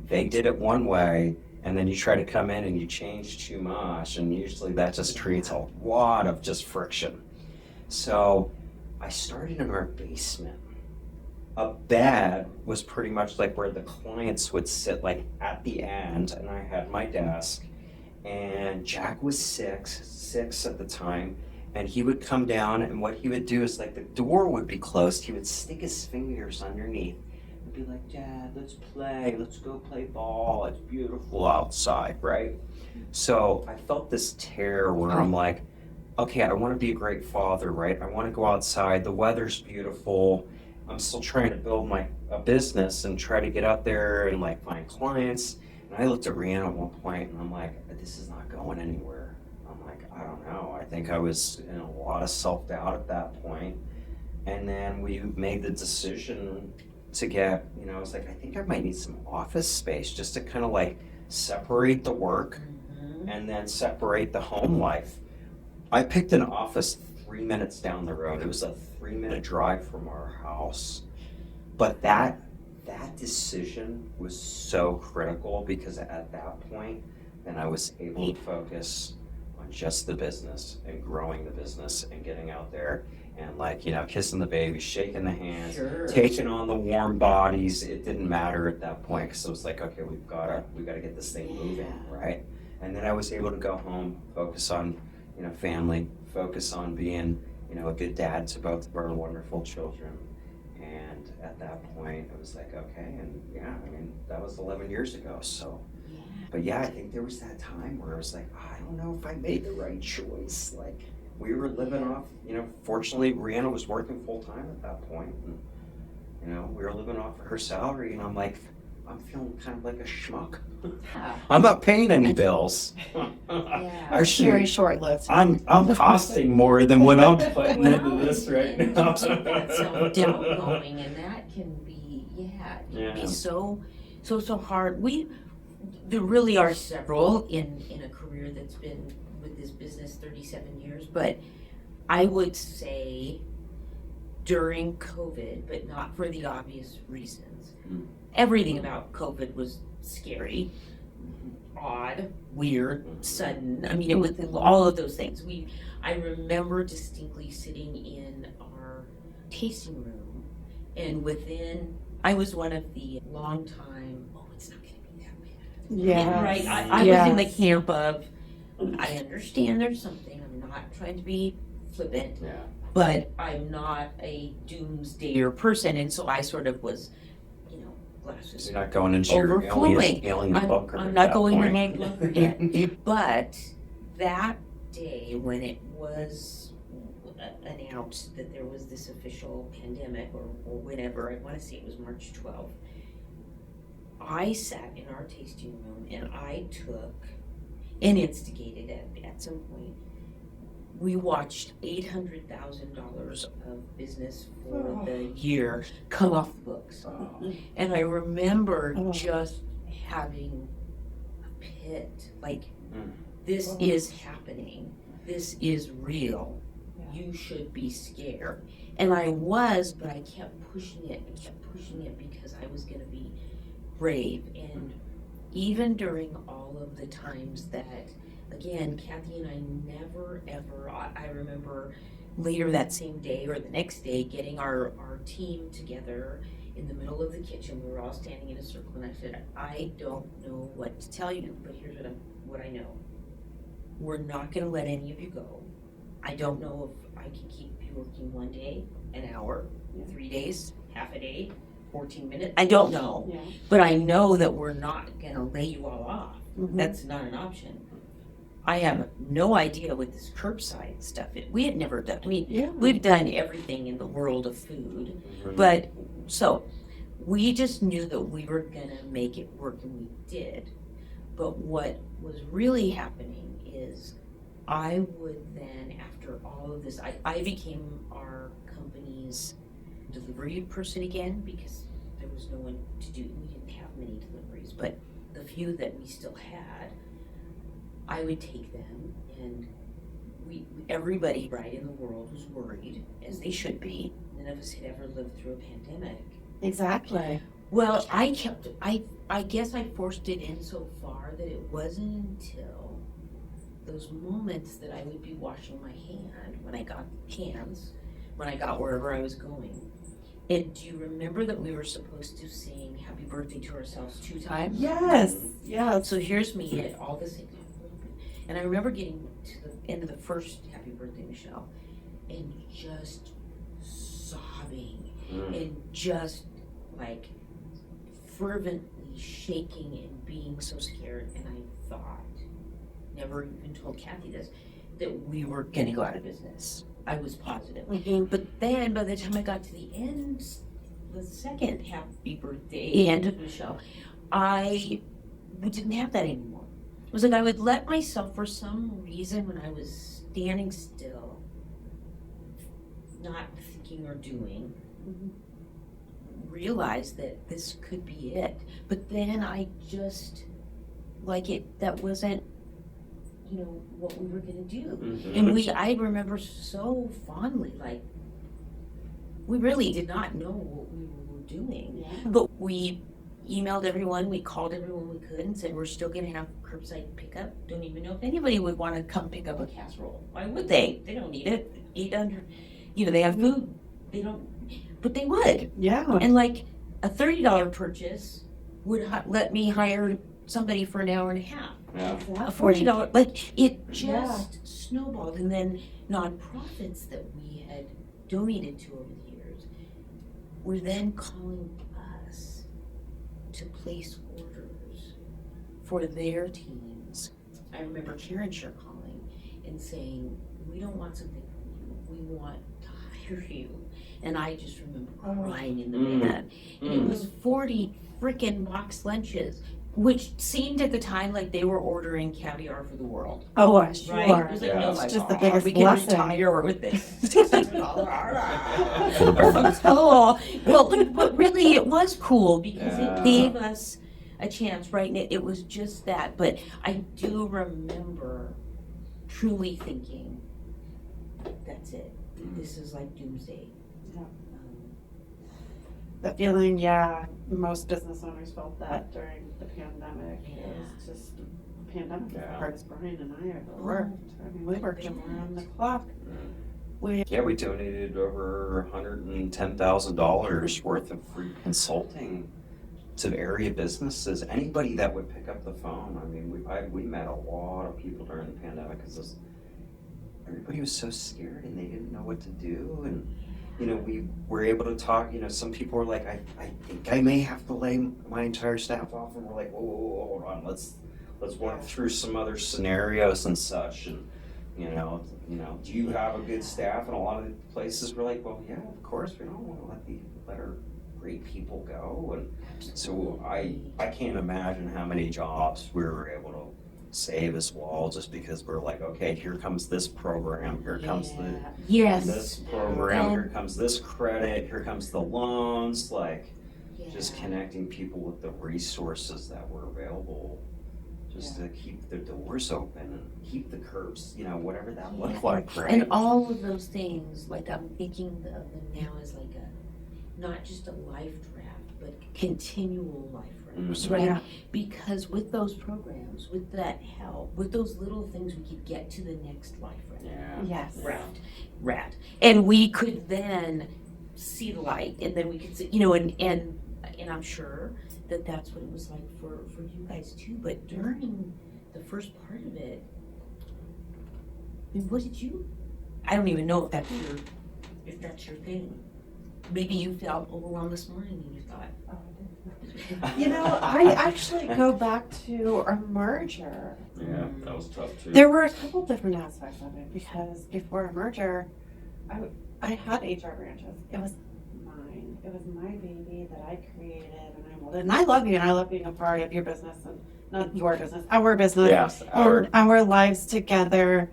B: they did it one way, and then you try to come in and you change too much, and usually that just creates a lot of just friction. So I started in our basement. A bed was pretty much like where the clients would sit, like at the end, and I had my desk. And Jack was six at the time, and he would come down, and what he would do is, like, the door would be closed. He would stick his fingers underneath and be like, Dad, let's play. Let's go play ball. It's beautiful outside, right? So I felt this tear where I'm like, okay, I want to be a great father, right? I want to go outside. The weather's beautiful. I'm still trying to build a business and try to get out there and like find clients. And I looked at Rihanna at one point and I'm like, this is not going anywhere. I'm like, I don't know. I think I was in a lot of self-doubt at that point. And then we made the decision to get, you know, I was like, I think I might need some office space just to kind of like separate the work and then separate the home life. I picked an office 3 minutes down the road. It was a 3-minute drive from our house. But that decision was so critical, because at that point, then I was able to focus on just the business and growing the business and getting out there and, like, you know, kissing the baby, shaking the hands, taking on the warm bodies. It didn't matter at that point, because it was like, okay, we gotta get this thing moving, right? And then I was able to go home, focus on, you know, family, focus on being, you know, a good dad to both of our wonderful children. And at that point, it was like, okay, and yeah, I mean, that was 11 years ago, so. But yeah, I think there was that time where I was like, I don't know if I made the right choice. Like, we were living off, you know, fortunately, Rihanna was working full time at that point. And, you know, we were living off of her salary, and I'm like, I'm feeling kind of like a schmuck. I'm not paying any bills.
A: Very short-lived.
B: I'm costing more than what I'm putting into this right now.
C: That's self-doubt going, and that can be, be so hard. There really are several in a career that's been with this business 37 years, but I would say during COVID, but not for the obvious reasons. Everything about COVID was scary, odd, weird, sudden. I mean, it was all of those things. I remember distinctly sitting in our tasting room, and I was one of the long time, it's not going to be that bad.
A: Yeah.
C: Right. I was in the camp of, I understand there's something. I'm not trying to be flippant, but I'm not a doomsdayer person, and so I sort of was, you know, glasses.
B: You're not going into your alien bunker.
C: I'm not going to my bunker yet. But that day when it was announced that there was this official pandemic or whatever, I want to say it was March 12th, I sat in our tasting room and I took and instigated at some point. We watched $800,000 of business for the year come off the books. And I remember just having a pit, like, this is happening. This is real. You should be scared. And I was, but I kept pushing it because I was going to be brave. And even during all of the times that, again, Kathy and I never, ever, I remember later that same day or the next day getting our team together in the middle of the kitchen. We were all standing in a circle, and I said, I don't know what to tell you, but here's what I know. we're not gonna let any of you go. I don't know if I can keep you working 1 day, an hour, 3 days, half a day, 14 minutes. I don't know.
A: Yeah.
C: But I know that we're not gonna lay you all off.
A: Mhm.
C: That's not an option. I have no idea what this curbside stuff is. We had never done,
A: Yeah.
C: we've done everything in the world of food, but so we just knew that we were gonna make it work, and we did. But what was really happening is I would then, after all of this, I became our company's delivery person again, because there was no one to do, we didn't have many deliveries, but the few that we still had, I would take them, and everybody right in the world was worried, as they should be. None of us had ever lived through a pandemic.
A: Exactly.
C: Well, I guess I forced it in so far that it wasn't until those moments that I would be washing my hand when I got hands, when I got wherever I was going. And do you remember that we were supposed to sing happy birthday to ourselves 2 times?
A: Yes. Yes.
C: So here's me at all this, and I remember getting to the end of the first happy birthday, Michelle, and just sobbing and just like fervently shaking and being so scared. And I thought, never even told Kathy this, that we were gonna go out of business. I was positive.
A: Mhm.
C: But then by the time I got to the end, the second happy birthday end of Michelle, we didn't have that anymore. It was like I would let myself, for some reason, when I was standing still, not thinking or doing, realize that this could be it. But then I just, that wasn't, what we were gonna do. And I remember so fondly, we really did not know what we were doing.
A: Yeah.
C: But we emailed everyone, we called everyone we could and said, we're still gonna have curbside pickup. Don't even know if anybody would wanna come pick up a casserole. Why would they? They don't need it. They have food. They don't, but they would.
A: Yeah.
C: And a $30 purchase would let me hire somebody for an hour and a half.
B: Yeah.
C: A $40, it just snowballed. And then nonprofits that we had donated to over the years were then calling us to place orders for their teams. I remember Karen Sure calling and saying, we don't want something from you, we want to hire you. And I just remember crying in the van. And it was 40 freaking box lunches, which seemed at the time like they were ordering caviar for the world.
A: Oh, sure.
C: Right? It was like,
B: Yeah.
C: no,
A: It's just the biggest
C: we can
A: blessing.
C: retire with this. Cool. Well, but really it was cool because
B: Yeah.
C: it gave us a chance, right? And it was just that. But I do remember truly thinking, that's it. This is like doomsday.
A: Yeah. The feeling, most business owners felt that during the pandemic. It was just, the pandemic was the
B: Yeah.
A: hardest Brian and I ever worked. I mean, we worked around the clock.
B: We donated over $110,000 worth of free consulting to area businesses. Anybody that would pick up the phone. I mean, we met a lot of people during the pandemic because everybody was so scared and they didn't know what to do. And we were able to talk. Some people were like, I think I may have to lay my entire staff off, and we're like, whoa, hold on, let's walk through some other scenarios and such. And do you have a good staff? And a lot of the places were like, well, yeah, of course, we don't want to let our great people go. And so I can't imagine how many jobs we were able to save as well, just because we're like, okay, here comes this program, here comes this program, here comes this credit, here comes the loans, just connecting people with the resources that were available, just to keep the doors open and keep the curbs, whatever that looked like, right?
C: And all of those things, I'm thinking of them now as not just a life draft, but continual life drafts, right?
A: Yeah.
C: Because with those programs, with that help, with those little things, we could get to the next life
A: Yes.
C: route. And we could then see the light, and then we could see, and I'm sure that that's what it was like for you guys too. But during the first part of it, mean, what did you, I don't even know if that's your thing. Maybe you felt overwhelmed this morning and you thought,
A: You know, I actually go back to our merger.
B: Yeah, that was tough too.
A: There were a couple different aspects of it because before a merger, I had HR branches. It was mine. It was my baby that I created and I molded. And I love you and I love being a part of your business and not your business, our business.
B: Yes,
A: our lives together.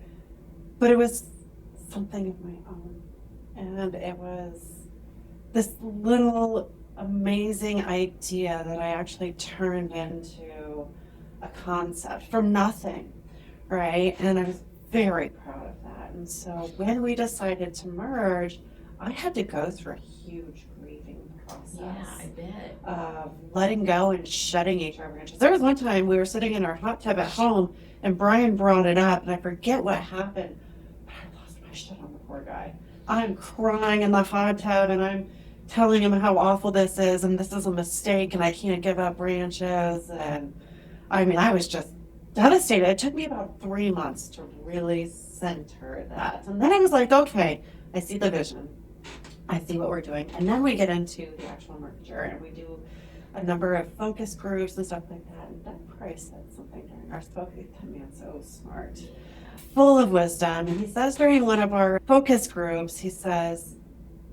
A: But it was something of my own. And it was this little amazing idea that I actually turned into a concept from nothing, right? And I was very proud of that. And so when we decided to merge, I had to go through a huge grieving process.
C: yeah, I bet.
A: Of letting go and shutting HR branches. There was one time we were sitting in our hot tub at home and Brian brought it up and I forget what happened, but I lost my shit on the poor guy. I'm crying in the hot tub and I'm telling him how awful this is and this is a mistake and I can't give up branches. And I mean, I was just devastated. It took me about 3 months to really center that. And then I was like, okay, I see the vision. I see what we're doing. And then we get into the actual merger and we do a number of focus groups and stuff like that. And Doug Price said something during our focus. That man's so smart, full of wisdom. And he says during one of our focus groups, he says,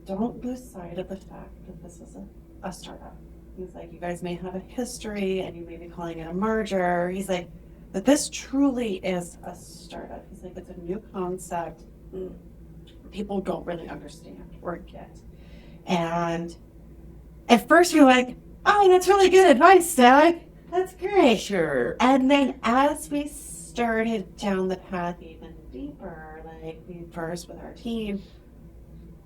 A: don't lose sight of the fact that this is a startup. He's like, you guys may have a history and you may be calling it a merger. He's like, but this truly is a startup. He's like, it's a new concept. People don't really understand or get. And at first you're like, oh, that's really good advice, Doug. That's great.
C: Sure.
A: And then as we started down the path even deeper, like we first with our team,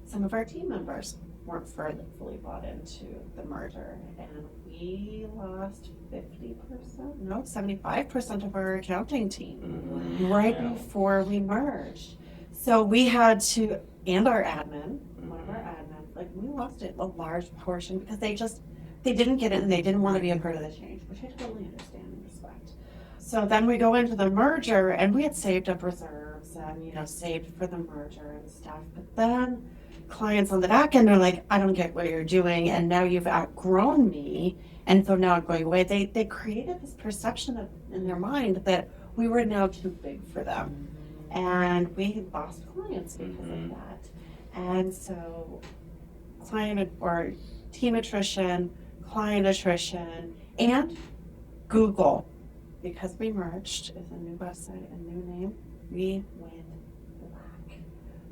A: some of our team members weren't fully bought into the merger. And we lost 75% of our accounting team right before we merged. So we had to, and our admin, one of our admins, like we lost a large portion because they didn't get it and they didn't want to be a part of the change, which I totally understand and respect. So then we go into the merger and we had saved up reserves and, saved for the merger and stuff. But then clients on the back end are like, I don't get what you're doing and now you've outgrown me. And so now I'm going away. They created this perception in their mind that we were now too big for them. And we lost clients because of that. And so team attrition, client attrition, and Google, because we merged as a new website, a new name, we went black.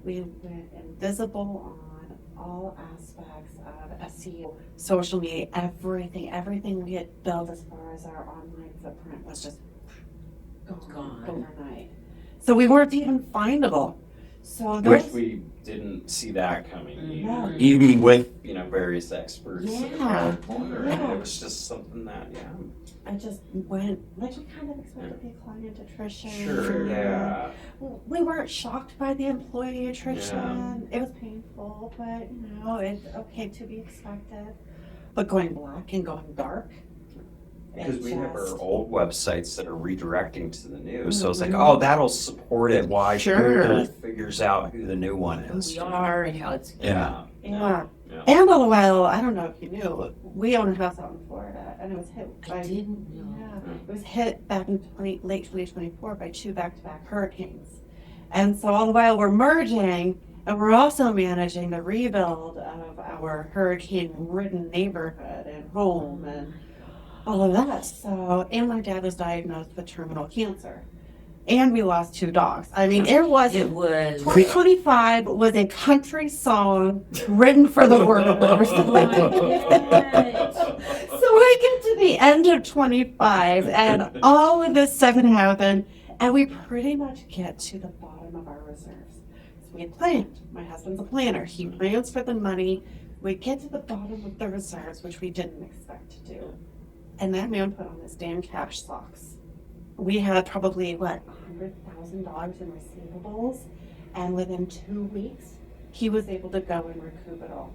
A: We went invisible on all aspects of SEO, social media, everything we had built as far as our online footprint was just gone overnight. So we weren't even findable. So
B: which we didn't see that coming
A: Yeah.
B: even with various experts.
A: Yeah.
B: It was just something that
A: I just went, like we kind of expected the client attrition.
B: Sure, yeah.
A: We weren't shocked by the employee attrition. It was painful, but it's okay to be expected. But going black and going dark.
B: Because we have our old websites that are redirecting to the new. So it's like, oh, that'll support it. Why Google figures out who the new one is.
C: Who we are and how it's
A: Yeah. And all the while, I don't know if you knew, we own a house out in Florida, and it was hit by,
C: I didn't know.
A: Yeah, it was hit back in late 2024 by 2 back-to-back hurricanes. And so all the while we're merging, and we're also managing the rebuild of our hurricane-ridden neighborhood and home and all of that. So, and my dad was diagnosed with terminal cancer. And we lost 2 dogs. I mean, it was 2025 was a country song written for the workforce. So I get to the end of 25 and all of this stuff had happened and we pretty much get to the bottom of our reserves. So we had planned. My husband's a planner. He plans for the money. We get to the bottom of the reserves, which we didn't expect to do. And that man put on his damn cash socks. We had probably, $100,000 in receivables. And within 2 weeks, he was able to go and recoup it all.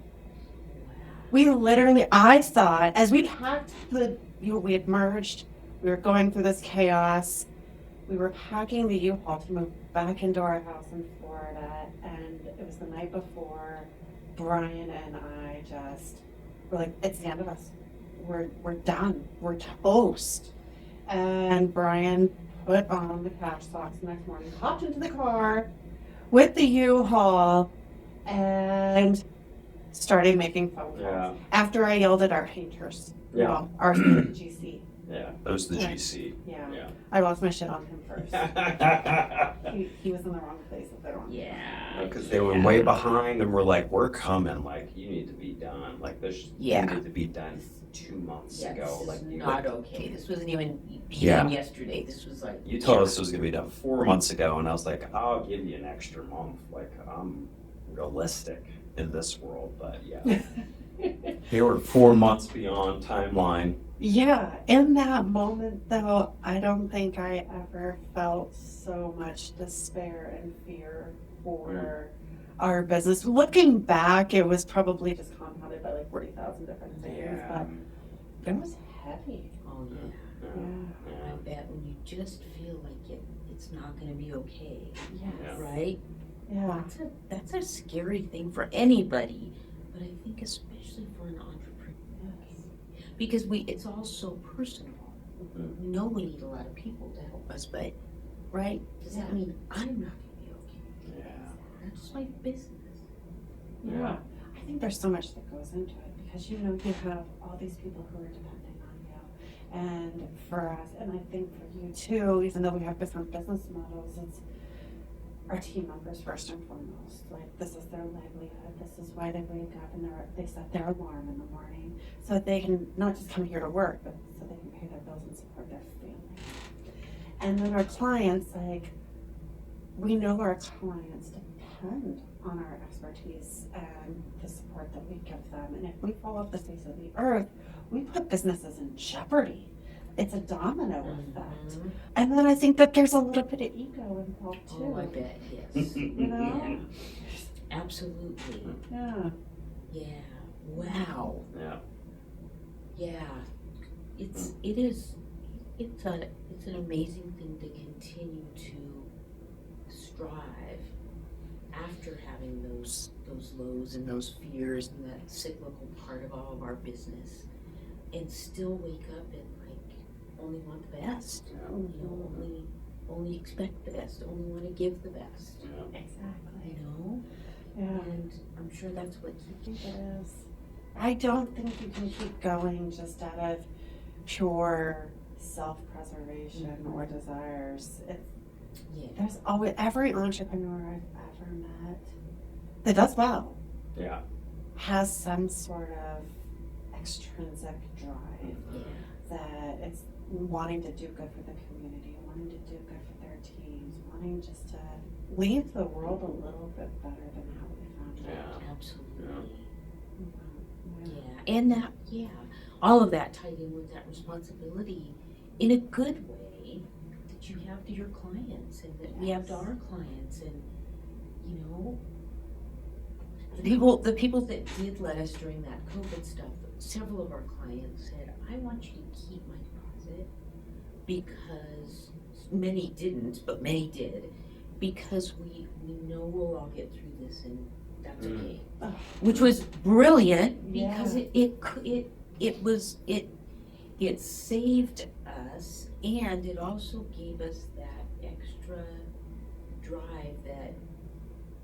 A: I thought, as we packed we had merged, we were going through this chaos, we were packing the U-Haul to move back into our house in Florida, and it was the night before. Brian and I just were like, it's the end of us. We're done. We're toast. And Brian put on the cash socks the next morning, hopped into the car with the U-Haul, and started making phone calls.
B: Yeah.
A: After I yelled at our painters,
B: Yeah.
A: our GC.
B: Yeah, those are the
A: Yeah.
B: GC.
A: Yeah. I lost my shit on him first. He was in the wrong place at the wrong time.
C: Yeah.
B: Because they were way behind and we're like, we're coming, like, you need to be done. Like, this needed to be done 2 months
C: Yeah,
B: ago.
C: this
B: Like,
C: is
B: you
C: not okay. This wasn't even
B: Yeah.
C: done yesterday. This was like.
B: You told us it was gonna be done 4 months ago, and I was like, I'll give you an extra month. Like, I'm realistic in this world, but yeah. They were 4 months beyond timeline.
A: Yeah, in that moment though, I don't think I ever felt so much despair and fear for our business. Looking back, it was probably just compounded by like 40,000 different things, but it was heavy.
C: Oh, yeah.
A: Yeah.
C: I bet when you just feel like it's not going to be okay,
A: Yes.
C: right?
A: Yeah.
C: That's a scary thing for anybody, but I think especially for an entrepreneur. Because it's all so personal.
B: Mhm.
C: We know we need a lot of people to help us, but, right? Does that mean I'm not going to be okay?
B: Yeah.
C: That's my business.
A: Yeah. I think there's so much that goes into it because you have all these people who are depending on you. And for us, and I think for you too, even though we have different business models, it's our team members first and foremost. Like, this is their livelihood. This is why they wake up and they set their alarm in the morning so that they can not just come here to work, but so they can pay their bills and support their family. And then our clients, like, we know our clients depend on our expertise and the support that we give them. And if we fall off the face of the earth, we put businesses in jeopardy. It's a domino effect.
C: Mhm.
A: And then I think that there's a little bit of ego involved too.
C: Oh, I bet, yes.
A: You know?
C: Yeah. Absolutely.
A: Yeah.
C: Yeah. Wow.
B: Yeah.
C: Yeah. It's an amazing thing to continue to strive after having those lows and those fears and that cyclical part of all of our business, and still wake up and like only want the best.
B: Yeah.
C: You know, only expect the best, only want to give the best.
B: Yeah.
A: Exactly.
C: You know?
A: Yeah.
C: And I'm sure that's what keeps
A: It is. I don't think you can keep going just out of pure self-preservation or desires. There's always, every entrepreneur I've ever met that does well
B: Yeah.
A: has some sort of extrinsic drive
C: Yeah.
A: that it's wanting to do good for the community, wanting to do good for their teams, wanting just to leave the world a little bit better than how we found it.
B: Yeah.
C: Absolutely.
A: Yeah.
C: Yeah. And all of that tied in with that responsibility in a good way that you have to your clients and that we have to our clients, and you know, the people that did let us during that COVID stuff, several of our clients said, I want you to keep my deposit, because many didn't, but many did, because we know we'll all get through this and that's okay.
A: Oh.
C: Which was brilliant because
A: Yeah.
C: it saved us, and it also gave us that extra drive that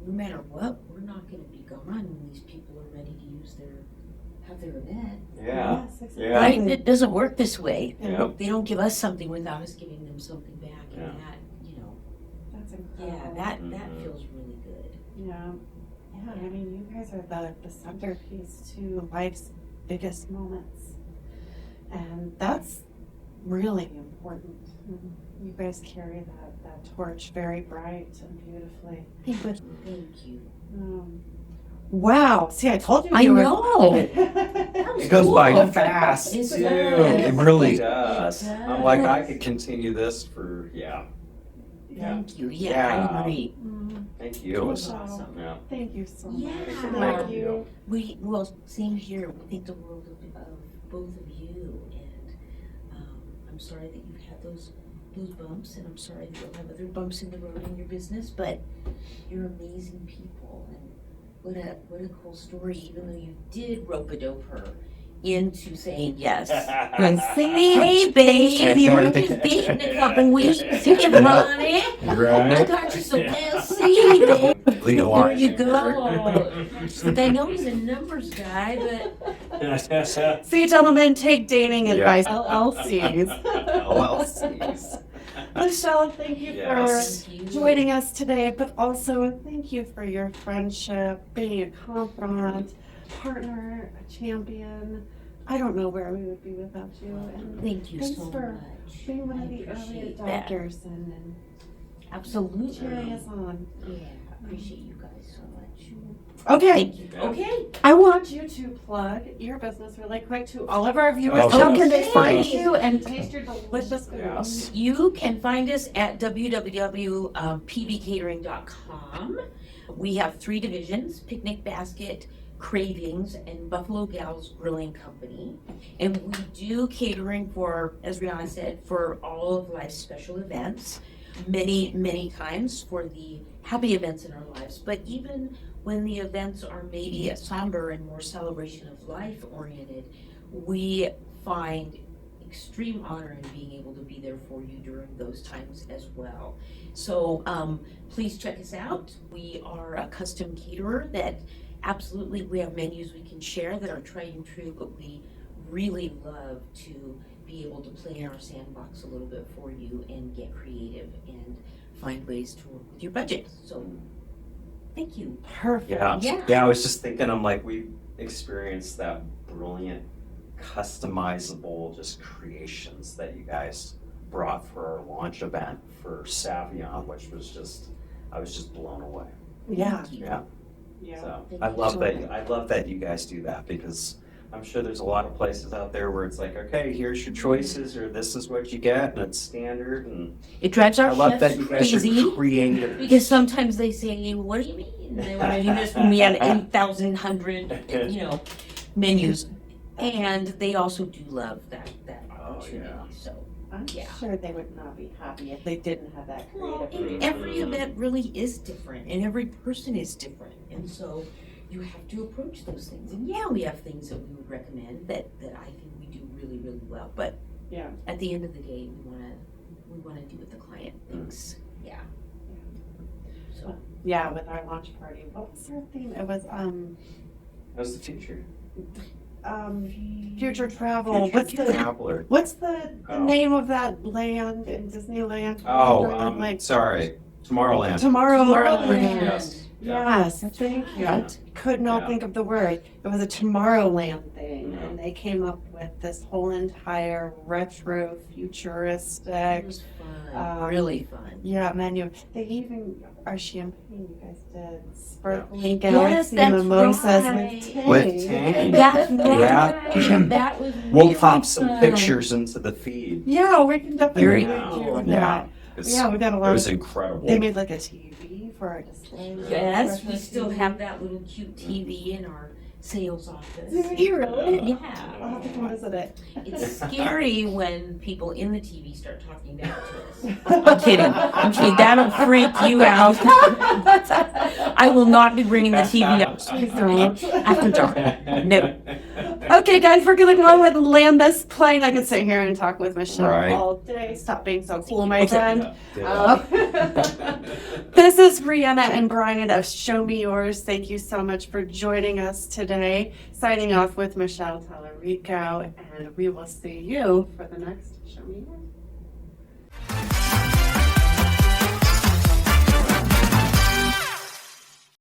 C: no matter what, we're not going to be gone when these people are ready to have their event.
B: Yeah.
A: Yes, exactly.
B: Yeah.
C: Right? It doesn't work this way.
B: Yep.
C: They don't give us something without us giving them something back,
B: Yeah.
C: and that, you know,
A: That's incredible.
C: that
B: Mhm.
C: feels really good.
A: Yeah. Yeah, I mean, you guys are the centerpiece to life's biggest moments. And that's really important. You guys carry that torch very bright and beautifully.
C: Thank you.
A: Wow. See, I told you.
C: I
A: you were-
C: know.
B: It goes by
C: Cool.
B: fast,
C: It
B: too.
C: does.
B: It really
C: It
B: does.
C: does.
B: I'm like, I could continue this for, yeah.
C: Thank you. Yeah,
B: Yeah.
C: I agree.
B: Thank
C: It
B: you.
C: was awesome.
B: Yeah.
A: Thank you so much.
C: Yeah.
A: Thank you.
C: Same here. We think the world of both of you, and I'm sorry that you've had those those bumps, and I'm sorry that you'll have other bumps in the road in your business, but you're amazing people, and what a cool story, even though you did rope-a-dope her into saying yes. And saying, hey, baby, we're just dating a couple weeks. See you, honey. I got you some LC. There you go. But I know he's a numbers guy, but
A: See, gentlemen, take dating advice.
B: Yeah.
A: LLCs.
B: LLCs.
A: Michelle, thank you
B: Yes.
A: for joining us today, but also thank you for your friendship, being a confidant, partner, a champion. I don't know where we would be without you. And
C: thank you
A: thanks
C: so
A: for
C: much.
A: being one of
C: I
A: the early
C: appreciate that.
A: adopters and
C: Absolutely.
A: cheering us on.
C: Yeah, I appreciate you guys so much.
A: Okay,
C: Thank you. Okay.
A: I want you to plug your business really quick to all of our viewers.
B: Oh,
A: How can they
C: yes.
A: find you and taste your delicious food?
B: Yes.
C: You can find us at www.pbcatering.com. We have 3 divisions: Picnic Basket, Cravings, and Buffalo Gals Grilling Company. And we do catering for, as Rihanna said, for all of life's special events, many times for the happy events in our lives. But even when the events are maybe a somber and more celebration of life oriented, we find extreme honor in being able to be there for you during those times as well. So please check us out. We are a custom caterer that absolutely, we have menus we can share that are tried and true, but we really love to be able to play in our sandbox a little bit for you and get creative and find ways to work with your budget. So thank you.
A: Perfect.
B: Yeah, I was just thinking, I'm like, we experienced that brilliant, customizable just creations that you guys brought for our launch event for Savion, which was just, I was just blown away.
A: Yeah.
C: Thank you.
B: Yeah.
A: Yeah.
B: So
C: Thank
B: I
C: you
B: love
C: so
B: that.
C: much.
B: I love that you guys do that, because I'm sure there's a lot of places out there where it's like, okay, here's your choices, or this is what you get, and it's standard. And
C: It drives our
B: I love that
C: chefs
B: you guys
C: crazy.
B: are creative.
C: Because sometimes they say, what do you mean? They want to do this when we have 8,000 menus. And they also do love that opportunity.
B: yeah.
C: So,
A: I'm
C: Yeah.
A: sure they would not be happy if they didn't have that
C: well,
A: creative.
C: and every event really is different, and every person is different. And so you have to approach those things. And yeah, we have things that we would recommend that I think we do really, really well. But
A: Yeah.
C: at the end of the day, we want to do what the client thinks. Yeah. So
A: Yeah, with our launch party. What was our theme? It was
B: That was the future.
A: future travel.
B: Future traveler.
A: What's the
B: Oh.
A: name of that land in Disneyland?
B: Oh,
A: Like
B: sorry. Tomorrowland.
A: Tomorrowland.
B: Yes. Yeah.
A: Yes, thank you. I could not
B: Yeah.
A: think of the word. It was a Tomorrowland thing, and they came up with this whole entire retro, futuristic,
C: it was fun, really fun.
A: yeah, menu. They even our champagne you guys did sparkling
C: Yes,
A: galaxy
C: that's
A: mimosas
C: right.
A: with Tang.
B: With Tang.
C: That's
B: Yeah.
C: right. That was
B: We'll
C: really
B: pop some
C: fun.
B: pictures into the feed.
A: Yeah, we can definitely
C: Here
A: do
C: we
B: go.
A: that.
B: Yeah. It's-
A: Yeah, we got a
B: It
A: lot.
B: was
A: They
B: incredible.
A: made like a TV for our display.
C: Yes,
A: Retro
C: we still
A: TV.
C: have that little cute TV in our sales office.
A: Do you really?
C: Yeah.
A: I'll have to come visit it.
C: It's scary when people in the TV start talking back to us. I'm kidding. That'll freak you out. I will not be bringing the TV up
A: Please don't.
C: after dark. No.
A: Okay, guys, we're gonna go ahead and land this plane. I could sit here and talk with Michelle
B: Right.
A: all day. Stop being so cool, my
C: Okay.
A: friend.
B: Yeah.
A: This is Brianna and Brian of Show Me Yours. Thank you so much for joining us today. Signing off with Michelle Talarico, and we will see you for the next Show Me Yours.